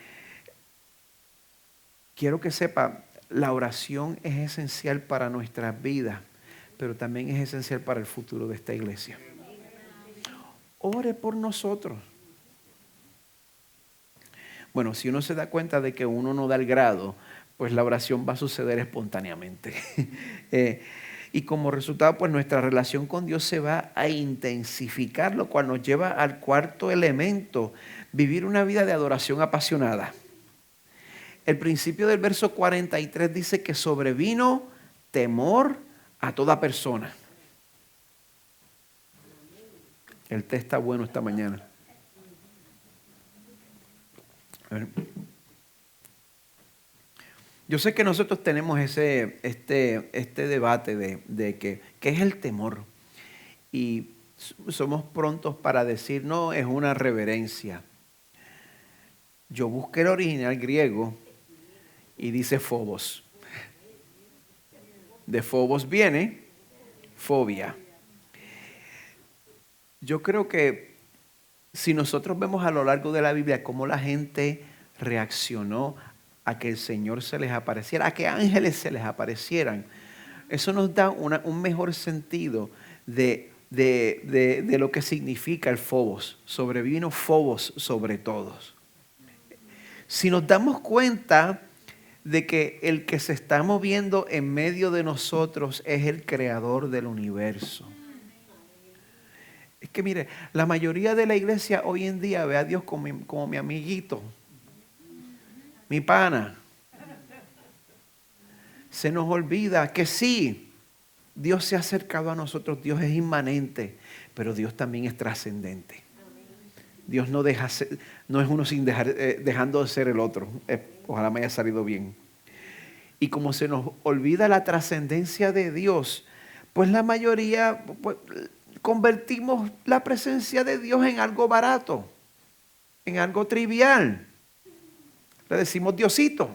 Speaker 1: quiero que sepa, la oración es esencial para nuestras vidas, pero también es esencial para el futuro de esta iglesia. Ore por nosotros. Bueno, si uno se da cuenta de que uno no da el grado, pues la oración va a suceder espontáneamente. Y como resultado, pues nuestra relación con Dios se va a intensificar, lo cual nos lleva al cuarto elemento, vivir una vida de adoración apasionada. El principio del verso 43 dice que sobrevino temor a toda persona. El té está bueno esta mañana. A ver. Yo sé que nosotros tenemos este debate de qué es el temor. Y somos prontos para decir, no, es una reverencia. Yo busqué el original griego y dice phobos. De phobos viene fobia. Yo creo que si nosotros vemos a lo largo de la Biblia cómo la gente reaccionó a que el Señor se les apareciera, a que ángeles se les aparecieran, eso nos da un mejor sentido de lo que significa el phobos. Sobrevino phobos sobre todos. Si nos damos cuenta de que el que se está moviendo en medio de nosotros es el creador del universo. Es que mire, la mayoría de la iglesia hoy en día ve a Dios como mi amiguito, mi pana. Se nos olvida que sí, Dios se ha acercado a nosotros, Dios es inmanente, pero Dios también es trascendente. Dios no es uno sin dejando de ser el otro. Ojalá me haya salido bien. Y como se nos olvida la trascendencia de Dios, pues la mayoría convertimos la presencia de Dios en algo barato, en algo trivial. Le decimos Diosito.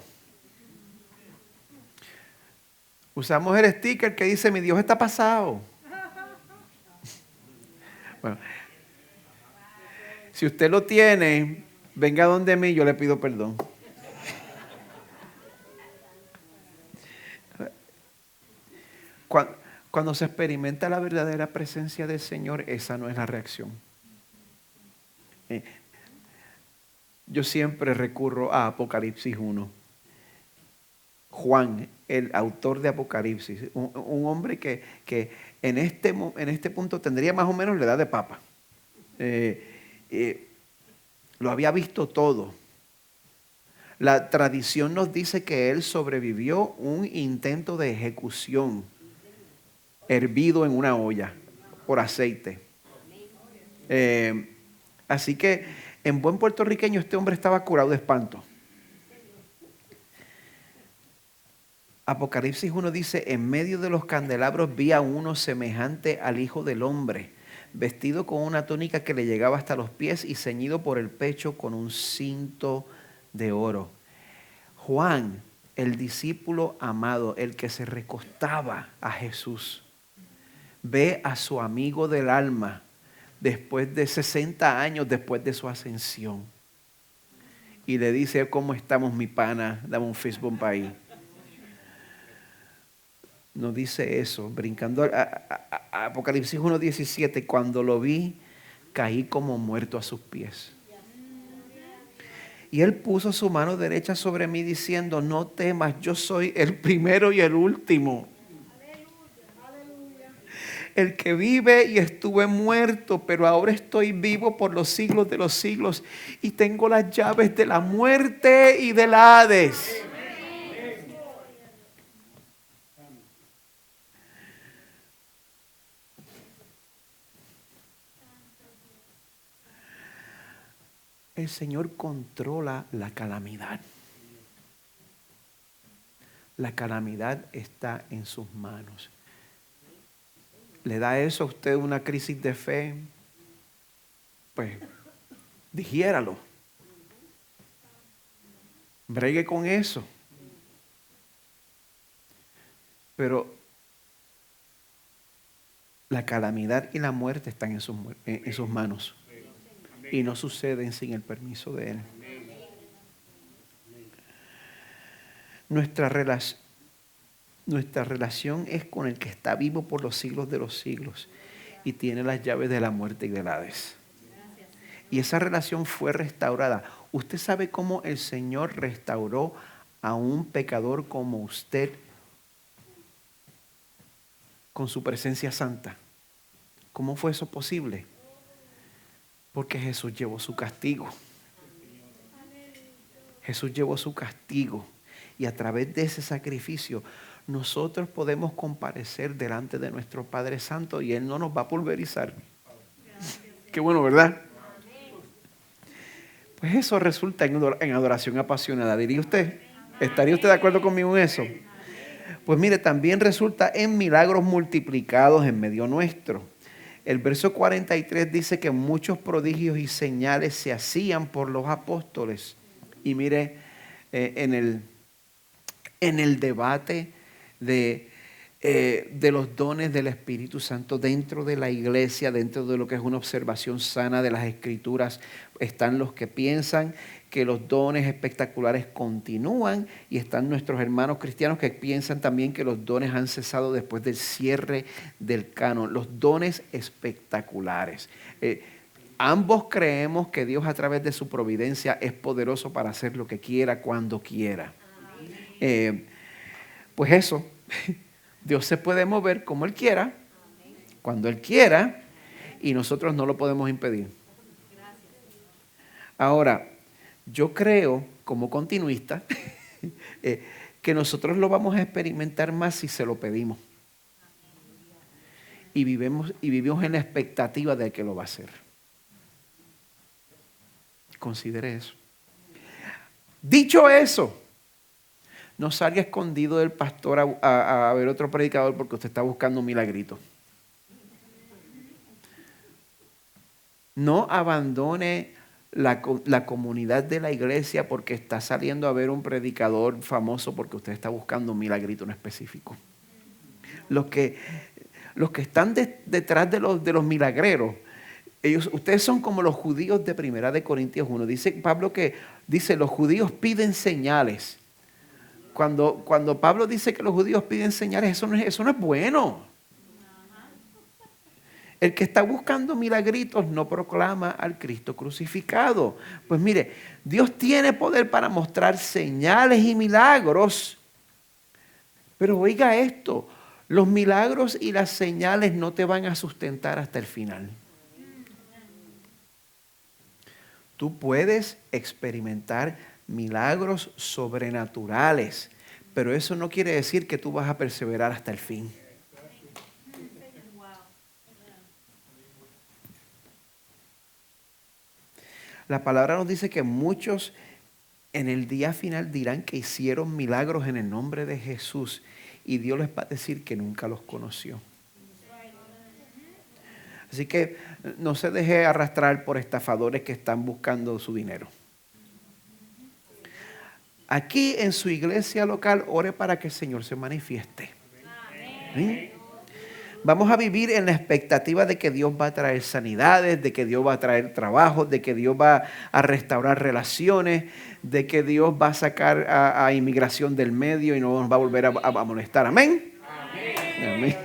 Speaker 1: Usamos el sticker que dice mi Dios está pasado. Bueno, si usted lo tiene, venga donde mí, yo le pido perdón. Cuando se experimenta la verdadera presencia del Señor, esa no es la reacción. Yo siempre recurro a Apocalipsis 1. Juan, el autor de Apocalipsis, un hombre que en este punto tendría más o menos la edad de papa. Lo había visto todo. La tradición nos dice que él sobrevivió un intento de ejecución hervido en una olla por aceite. Así que en buen puertorriqueño este hombre estaba curado de espanto. Apocalipsis 1 dice, en medio de los candelabros vi a uno semejante al Hijo del Hombre, vestido con una túnica que le llegaba hasta los pies y ceñido por el pecho con un cinto de oro. Juan, el discípulo amado, el que se recostaba a Jesús, ve a su amigo del alma después de 60 años después de su ascensión. Y le dice, ¿cómo estamos, mi pana? Dame un fist bump ahí. No dice eso, brincando a Apocalipsis 1:17, cuando lo vi, caí como muerto a sus pies. Y él puso su mano derecha sobre mí diciendo, no temas, yo soy el primero y el último. El que vive y estuve muerto, pero ahora estoy vivo por los siglos de los siglos y tengo las llaves de la muerte y del Hades. El Señor controla la calamidad. La calamidad está en sus manos. ¿Le da eso a usted una crisis de fe? Pues, digiéralo. Bregue con eso. Pero la calamidad y la muerte están en sus manos. Y no suceden sin el permiso de Él. Nuestra relación es con el que está vivo por los siglos de los siglos y tiene las llaves de la muerte y del Hades. Y esa relación fue restaurada. ¿Usted sabe cómo el Señor restauró a un pecador como usted con su presencia santa? ¿Cómo fue eso posible? Porque Jesús llevó su castigo. Jesús llevó su castigo. Y a través de ese sacrificio nosotros podemos comparecer delante de nuestro Padre Santo y Él no nos va a pulverizar. Qué bueno, ¿verdad? Pues eso resulta en adoración apasionada. ¿Diría usted? ¿Estaría usted de acuerdo conmigo en eso? Pues mire, también resulta en milagros multiplicados en medio nuestro. El verso 43 dice que muchos prodigios y señales se hacían por los apóstoles. Y mire, en el debate de los dones del Espíritu Santo dentro de la iglesia, dentro de lo que es una observación sana de las Escrituras, están los que piensan que los dones espectaculares continúan y están nuestros hermanos cristianos que piensan también que los dones han cesado después del cierre del canon. Los dones espectaculares. Ambos creemos que Dios a través de su providencia es poderoso para hacer lo que quiera, cuando quiera. Pues eso, Dios se puede mover como Él quiera, cuando Él quiera, y nosotros no lo podemos impedir. Ahora, yo creo, como continuista, que nosotros lo vamos a experimentar más si se lo pedimos. Y vivimos en la expectativa de que lo va a hacer. Considere eso. Dicho eso, no salga escondido del pastor a ver otro predicador porque usted está buscando un milagrito. No abandone la comunidad de la iglesia porque está saliendo a ver un predicador famoso porque usted está buscando un milagrito en específico. Los que están detrás de los milagreros, ustedes son como los judíos de 1 Corintios 1. Dice Pablo los judíos piden señales. Cuando Pablo dice que los judíos piden señales, eso no es bueno. El que está buscando milagritos no proclama al Cristo crucificado. Pues mire, Dios tiene poder para mostrar señales y milagros. Pero oiga esto, los milagros y las señales no te van a sustentar hasta el final. Tú puedes experimentar milagros sobrenaturales, pero eso no quiere decir que tú vas a perseverar hasta el fin. La palabra nos dice que muchos en el día final dirán que hicieron milagros en el nombre de Jesús y Dios les va a decir que nunca los conoció. Así que no se deje arrastrar por estafadores que están buscando su dinero. Aquí en su iglesia local, ore para que el Señor se manifieste. ¿Sí? Vamos a vivir en la expectativa de que Dios va a traer sanidades, de que Dios va a traer trabajo, de que Dios va a restaurar relaciones, de que Dios va a sacar a inmigración del medio y no nos va a volver a molestar. Amén. Amén. Amén.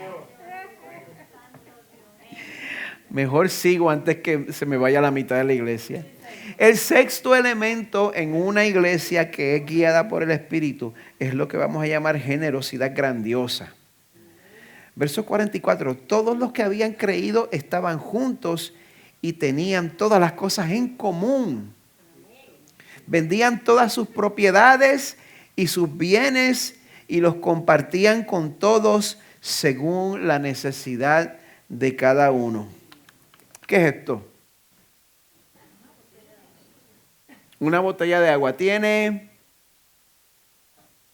Speaker 1: Mejor sigo antes que se me vaya la mitad de la iglesia. El sexto elemento en una iglesia que es guiada por el Espíritu es lo que vamos a llamar generosidad grandiosa. Verso 44, todos los que habían creído estaban juntos y tenían todas las cosas en común. Vendían todas sus propiedades y sus bienes y los compartían con todos según la necesidad de cada uno. ¿Qué es esto? Una botella de agua tiene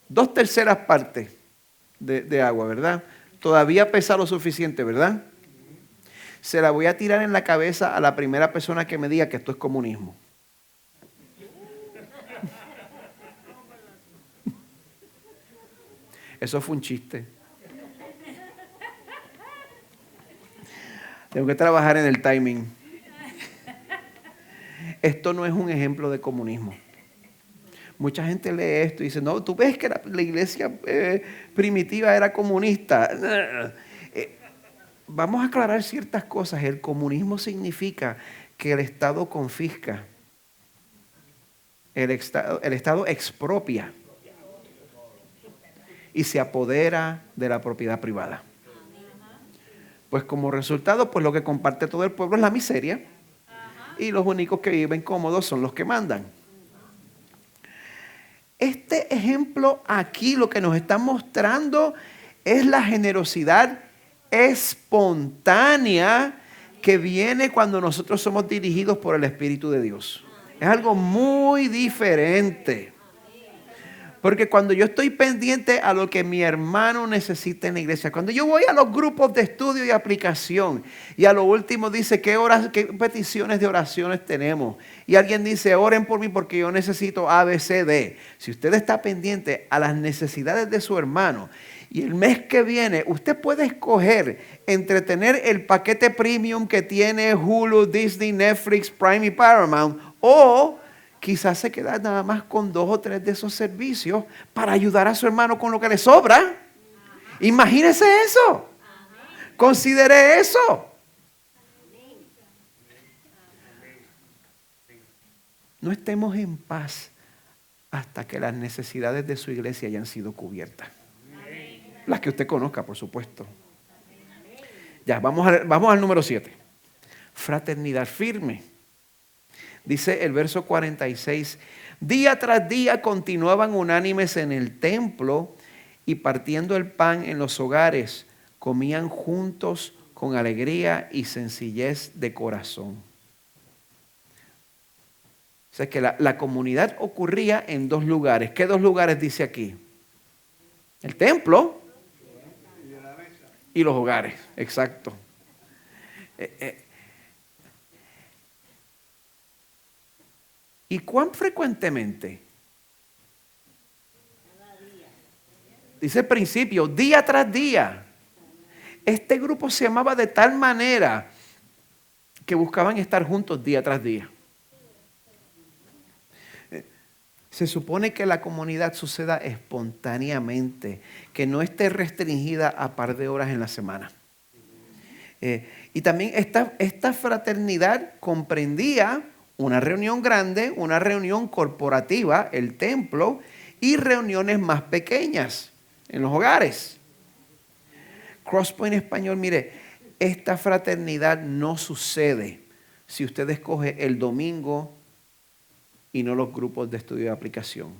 Speaker 1: 2/3 partes de agua, ¿verdad? Todavía pesa lo suficiente, ¿verdad? Se la voy a tirar en la cabeza a la primera persona que me diga que esto es comunismo. Eso fue un chiste. Tengo que trabajar en el timing. Esto no es un ejemplo de comunismo. Mucha gente lee esto y dice, no, tú ves que la iglesia primitiva era comunista. Vamos a aclarar ciertas cosas. El comunismo significa que el Estado confisca, el Estado expropia y se apodera de la propiedad privada. Pues como resultado, pues lo que comparte todo el pueblo es la miseria y los únicos que viven cómodos son los que mandan. Este ejemplo aquí lo que nos está mostrando es la generosidad espontánea que viene cuando nosotros somos dirigidos por el Espíritu de Dios. Es algo muy diferente. Porque cuando yo estoy pendiente a lo que mi hermano necesita en la iglesia, cuando yo voy a los grupos de estudio y aplicación y a lo último dice qué peticiones de oraciones tenemos y alguien dice oren por mí porque yo necesito A, B, C, D. Si usted está pendiente a las necesidades de su hermano y el mes que viene usted puede escoger entre tener el paquete premium que tiene Hulu, Disney, Netflix, Prime y Paramount o quizás se queda nada más con 2 o 3 de esos servicios para ayudar a su hermano con lo que le sobra. Imagínese eso. Considere eso. No estemos en paz hasta que las necesidades de su iglesia hayan sido cubiertas. Las que usted conozca, por supuesto. Ya, vamos al número 7. Fraternidad firme. Dice el verso 46, día tras día continuaban unánimes en el templo y partiendo el pan en los hogares, comían juntos con alegría y sencillez de corazón. O sea que la comunidad ocurría en 2 lugares. ¿Qué 2 lugares dice aquí? El templo y los hogares, exacto. ¿Y cuán frecuentemente? Dice el principio, día tras día. Este grupo se amaba de tal manera que buscaban estar juntos día tras día. Se supone que la comunidad suceda espontáneamente, que no esté restringida a par de horas en la semana. Y también esta fraternidad comprendía una reunión grande, una reunión corporativa, el templo, y reuniones más pequeñas en los hogares. Crosspoint Español, mire, esta fraternidad no sucede si usted escoge el domingo y no los grupos de estudio de aplicación.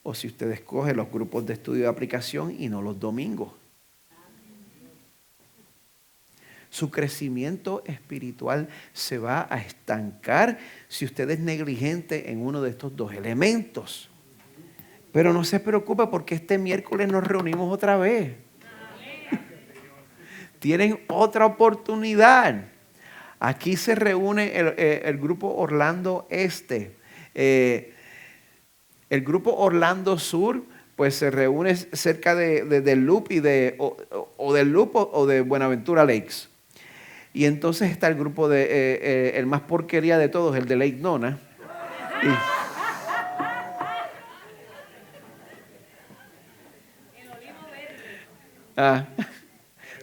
Speaker 1: O si usted escoge los grupos de estudio de aplicación y no los domingos. Su crecimiento espiritual se va a estancar si usted es negligente en uno de estos 2 elementos. Pero no se preocupe porque este miércoles nos reunimos otra vez. Tienen otra oportunidad. Aquí se reúne el grupo Orlando Este. El grupo Orlando Sur pues se reúne cerca del Loop y o del Loop o de Buenaventura Lakes. Y entonces está el grupo el más porquería de todos, el de Lake Nona.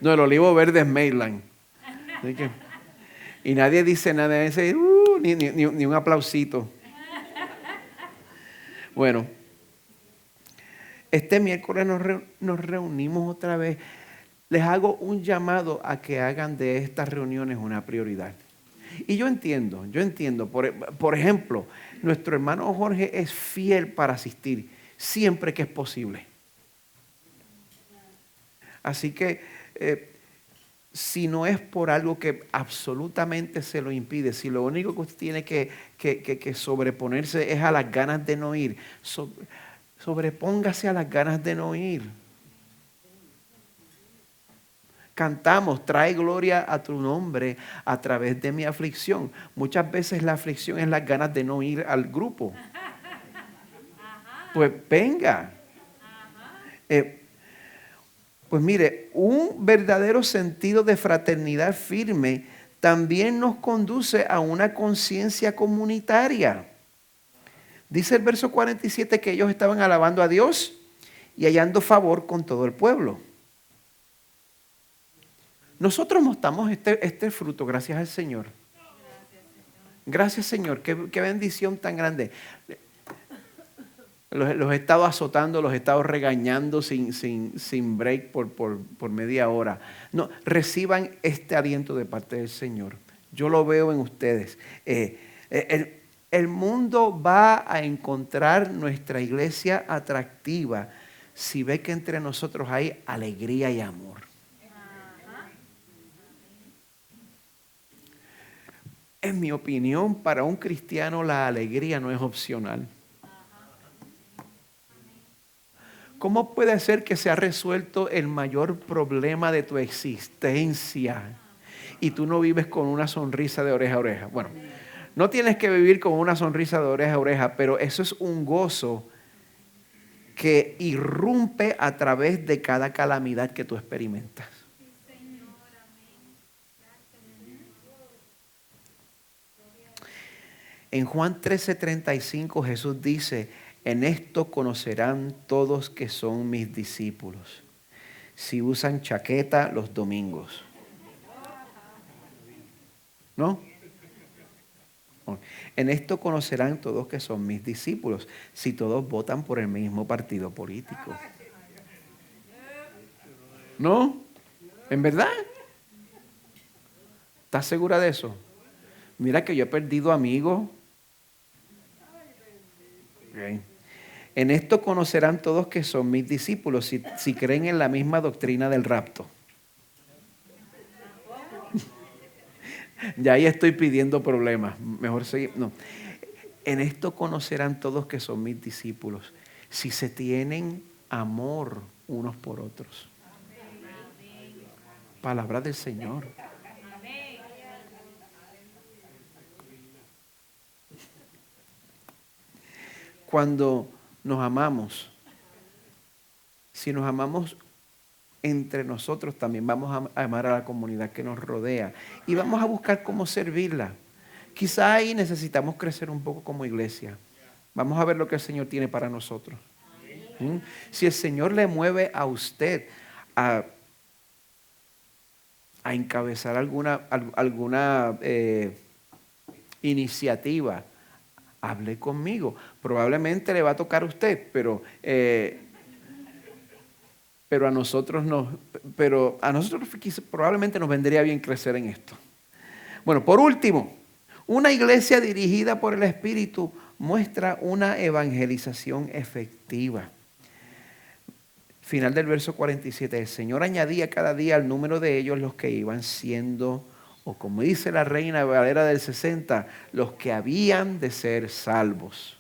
Speaker 1: No, el Olivo Verde es Mainland. Y nadie dice nada, ni un aplausito. Bueno, este miércoles nos reunimos otra vez. Les hago un llamado a que hagan de estas reuniones una prioridad. Y yo entiendo. Por ejemplo, nuestro hermano Jorge es fiel para asistir siempre que es posible. Así que si no es por algo que absolutamente se lo impide, si lo único que usted tiene que sobreponerse es a las ganas de no ir, sobrepóngase a las ganas de no ir. Cantamos, trae gloria a tu nombre a través de mi aflicción. Muchas veces la aflicción es las ganas de no ir al grupo. Pues venga. Pues mire, un verdadero sentido de fraternidad firme también nos conduce a una conciencia comunitaria. Dice el verso 47 que ellos estaban alabando a Dios y hallando favor con todo el pueblo. Nosotros mostramos este fruto, gracias al Señor. Gracias, Señor. Qué bendición tan grande. Los he estado azotando, los he estado regañando sin break por media hora. No, reciban este aliento de parte del Señor. Yo lo veo en ustedes. El mundo va a encontrar nuestra iglesia atractiva si ve que entre nosotros hay alegría y amor. En mi opinión, para un cristiano la alegría no es opcional. ¿Cómo puede ser que se ha resuelto el mayor problema de tu existencia y tú no vives con una sonrisa de oreja a oreja? Bueno, no tienes que vivir con una sonrisa de oreja a oreja, pero eso es un gozo que irrumpe a través de cada calamidad que tú experimentas. En Juan 13:35 Jesús dice: en esto conocerán todos que son mis discípulos, si usan chaqueta los domingos. ¿No? En esto conocerán todos que son mis discípulos, si todos votan por el mismo partido político. ¿No? ¿En verdad? ¿Estás segura de eso? Mira que yo he perdido amigos. Okay. En esto conocerán todos que son mis discípulos, si creen en la misma doctrina del rapto. Ya ahí estoy pidiendo problemas. Mejor seguir. No. En esto conocerán todos que son mis discípulos, si se tienen amor unos por otros. Palabra del Señor. Cuando nos amamos, si nos amamos entre nosotros, también vamos a amar a la comunidad que nos rodea y vamos a buscar cómo servirla. Quizá ahí necesitamos crecer un poco como iglesia. Vamos a ver lo que el Señor tiene para nosotros. Si el Señor le mueve a usted a encabezar alguna iniciativa, hable conmigo. Probablemente le va a tocar a usted, pero a nosotros probablemente nos vendría bien crecer en esto. Bueno, por último, una iglesia dirigida por el Espíritu muestra una evangelización efectiva. Final del verso 47. El Señor añadía cada día al número de ellos los que iban siendo, o como dice la Reina Valera del 60, los que habían de ser salvos.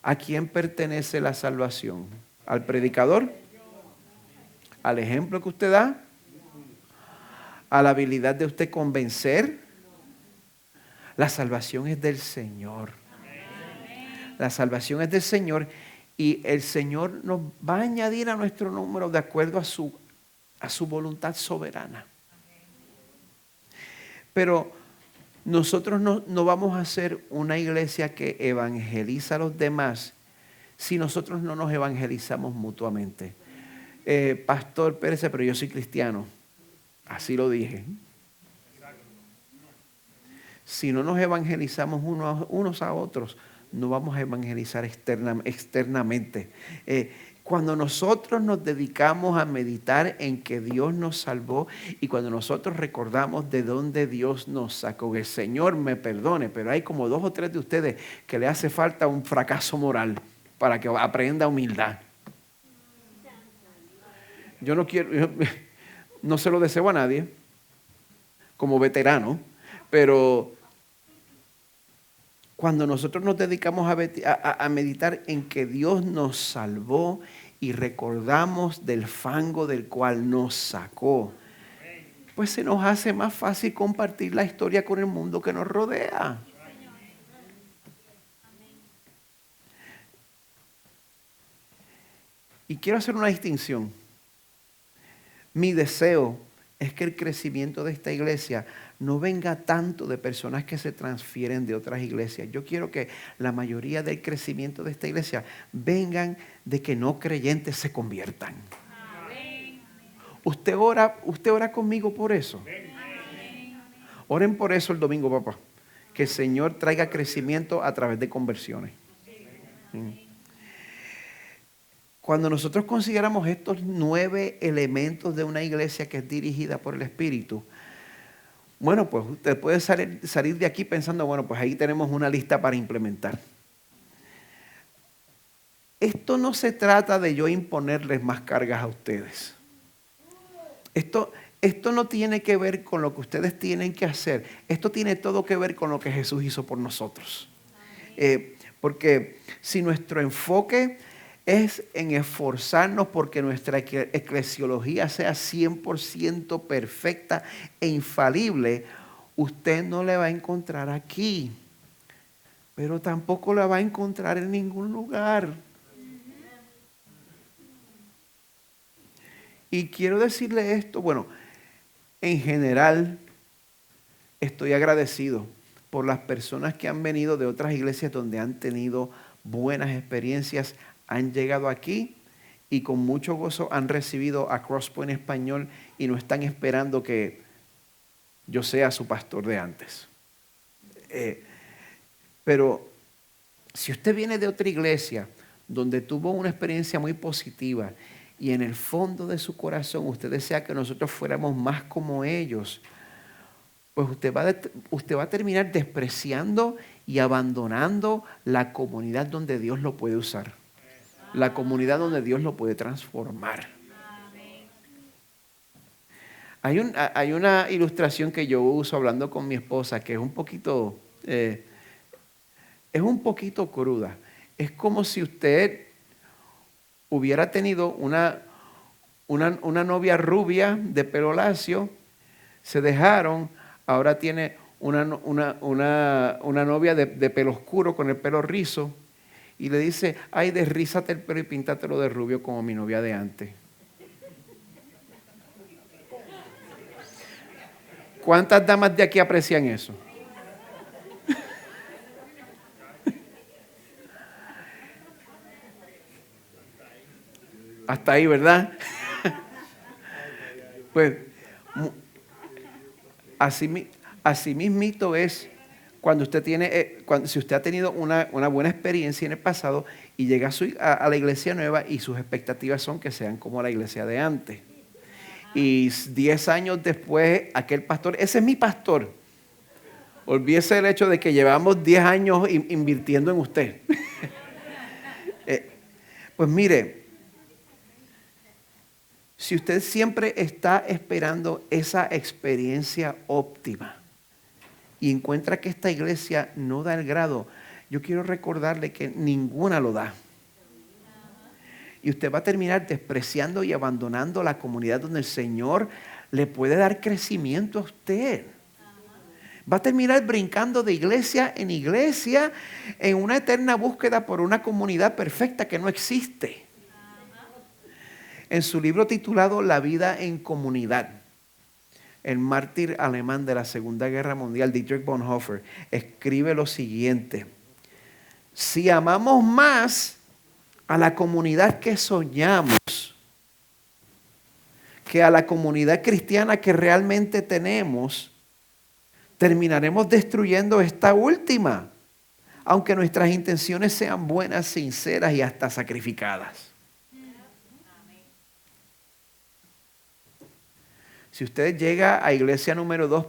Speaker 1: ¿A quién pertenece la salvación? ¿Al predicador? ¿Al ejemplo que usted da? ¿A la habilidad de usted convencer? La salvación es del Señor. La salvación es del Señor y el Señor nos va a añadir a nuestro número de acuerdo a su voluntad soberana. Pero nosotros no vamos a ser una iglesia que evangeliza a los demás si nosotros no nos evangelizamos mutuamente. Pastor Pérez, pero yo soy cristiano. Así lo dije. si no nos evangelizamos unos a otros, no vamos a evangelizar externamente. Cuando nosotros nos dedicamos a meditar en que Dios nos salvó y cuando nosotros recordamos de dónde Dios nos sacó, el Señor me perdone, pero hay como 2 o 3 de ustedes que le hace falta un fracaso moral para que aprenda humildad. Yo no quiero, no se lo deseo a nadie como veterano, pero cuando nosotros nos dedicamos a meditar en que Dios nos salvó y recordamos del fango del cual nos sacó, pues se nos hace más fácil compartir la historia con el mundo que nos rodea. Y quiero hacer una distinción. Mi deseo es que el crecimiento de esta iglesia no venga tanto de personas que se transfieren de otras iglesias. Yo quiero que la mayoría del crecimiento de esta iglesia vengan de que no creyentes se conviertan. Amén. Usted ora conmigo por eso. Amén. Oren por eso el domingo, papá. Que el Señor traiga crecimiento a través de conversiones. Amén. Cuando nosotros consideramos estos 9 elementos de una iglesia que es dirigida por el Espíritu, bueno, pues usted puede salir de aquí pensando, bueno, pues ahí tenemos una lista para implementar. Esto no se trata de yo imponerles más cargas a ustedes. Esto no tiene que ver con lo que ustedes tienen que hacer. Esto tiene todo que ver con lo que Jesús hizo por nosotros. Porque si nuestro enfoque es en esforzarnos porque nuestra eclesiología sea 100% perfecta e infalible, usted no la va a encontrar aquí, pero tampoco la va a encontrar en ningún lugar. Y quiero decirle esto, bueno, en general estoy agradecido por las personas que han venido de otras iglesias donde han tenido buenas experiencias, han llegado aquí y con mucho gozo han recibido a Crosspoint Español y no están esperando que yo sea su pastor de antes. Pero si usted viene de otra iglesia donde tuvo una experiencia muy positiva y en el fondo de su corazón usted desea que nosotros fuéramos más como ellos, pues usted va a terminar despreciando y abandonando la comunidad donde Dios lo puede usar. La comunidad donde Dios lo puede transformar. Hay una ilustración que yo uso hablando con mi esposa que es un poquito cruda. Es como si usted hubiera tenido una novia rubia de pelo lacio, se dejaron, ahora tiene una novia de pelo oscuro con el pelo rizo y le dice, ay, derrízate el pelo y píntatelo de rubio como mi novia de antes. ¿Cuántas damas de aquí aprecian eso? Hasta ahí, ¿verdad? Pues así mismito es cuando usted tiene, si usted ha tenido una buena experiencia en el pasado y llega a la iglesia nueva y sus expectativas son que sean como la iglesia de antes. Y 10 años después, aquel pastor, ese es mi pastor. Olvídese el hecho de que llevamos 10 años invirtiendo en usted. Pues mire, si usted siempre está esperando esa experiencia óptima y encuentra que esta iglesia no da el grado, yo quiero recordarle que ninguna lo da. Y usted va a terminar despreciando y abandonando la comunidad donde el Señor le puede dar crecimiento a usted. Va a terminar brincando de iglesia en iglesia en una eterna búsqueda por una comunidad perfecta que no existe. En su libro titulado La vida en comunidad, el mártir alemán de la Segunda Guerra Mundial, Dietrich Bonhoeffer, escribe lo siguiente: si amamos más a la comunidad que soñamos que a la comunidad cristiana que realmente tenemos, terminaremos destruyendo esta última, aunque nuestras intenciones sean buenas, sinceras y hasta sacrificadas. Si usted llega a iglesia número 2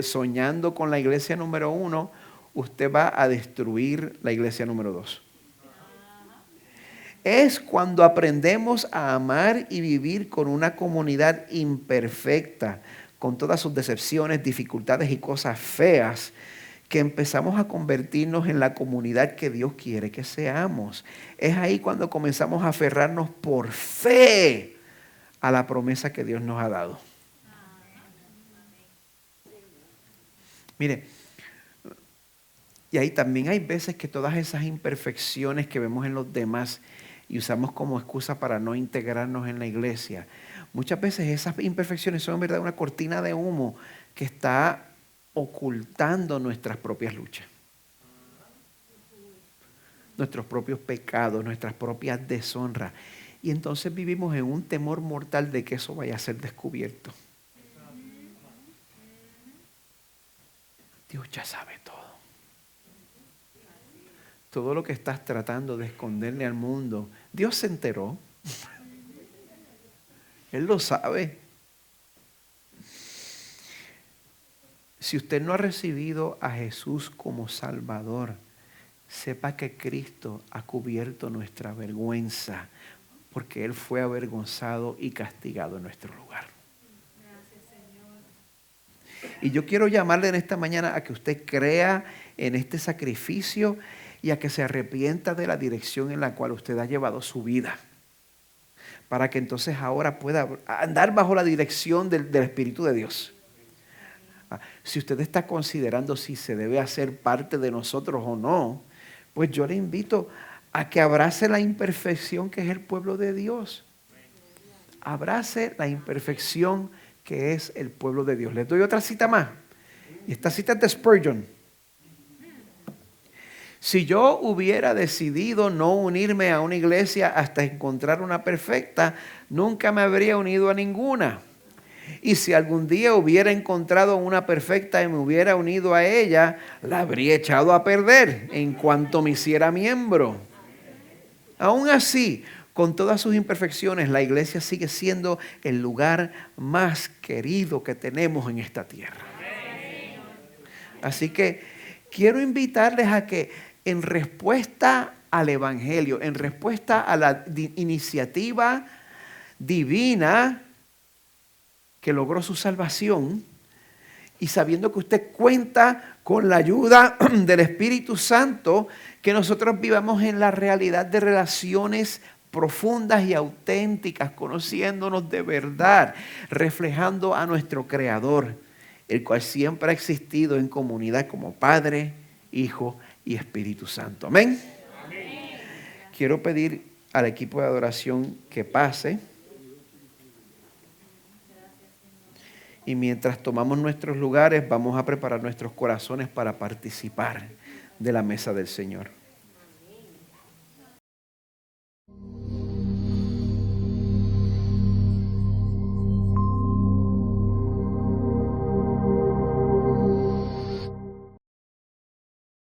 Speaker 1: soñando con la iglesia número 1, usted va a destruir la iglesia número 2. Es cuando aprendemos a amar y vivir con una comunidad imperfecta, con todas sus decepciones, dificultades y cosas feas, que empezamos a convertirnos en la comunidad que Dios quiere que seamos. Es ahí cuando comenzamos a aferrarnos por fe a la promesa que Dios nos ha dado. Mire, y ahí también hay veces que todas esas imperfecciones que vemos en los demás y usamos como excusa para no integrarnos en la iglesia, muchas veces esas imperfecciones son en verdad una cortina de humo que está ocultando nuestras propias luchas, nuestros propios pecados, nuestras propias deshonras. Y entonces vivimos en un temor mortal de que eso vaya a ser descubierto. Dios ya sabe todo. Todo lo que estás tratando de esconderle al mundo, Dios se enteró. Él lo sabe. Si usted no ha recibido a Jesús como Salvador, sepa que Cristo ha cubierto nuestra vergüenza, porque Él fue avergonzado y castigado en nuestro lugar. Y yo quiero llamarle en esta mañana a que usted crea en este sacrificio y a que se arrepienta de la dirección en la cual usted ha llevado su vida, para que entonces ahora pueda andar bajo la dirección del Espíritu de Dios. Si usted está considerando si se debe hacer parte de nosotros o no, pues yo le invito a que abrace la imperfección que es el pueblo de Dios. Abrace la imperfección que es el pueblo de Dios. Les doy otra cita más. Y esta cita es de Spurgeon. Si yo hubiera decidido no unirme a una iglesia hasta encontrar una perfecta, nunca me habría unido a ninguna. Y si algún día hubiera encontrado una perfecta y me hubiera unido a ella, la habría echado a perder en cuanto me hiciera miembro. Aún así, con todas sus imperfecciones, la iglesia sigue siendo el lugar más querido que tenemos en esta tierra. Así que quiero invitarles a que en respuesta al Evangelio, en respuesta a la iniciativa divina que logró su salvación, y sabiendo que usted cuenta con la ayuda del Espíritu Santo, que nosotros vivamos en la realidad de relaciones profundas y auténticas, conociéndonos de verdad, reflejando a nuestro Creador, el cual siempre ha existido en comunidad como Padre, Hijo y Espíritu Santo. Amén. Amén. Quiero pedir al equipo de adoración que pase. Y mientras tomamos nuestros lugares, vamos a preparar nuestros corazones para participar de la mesa del Señor.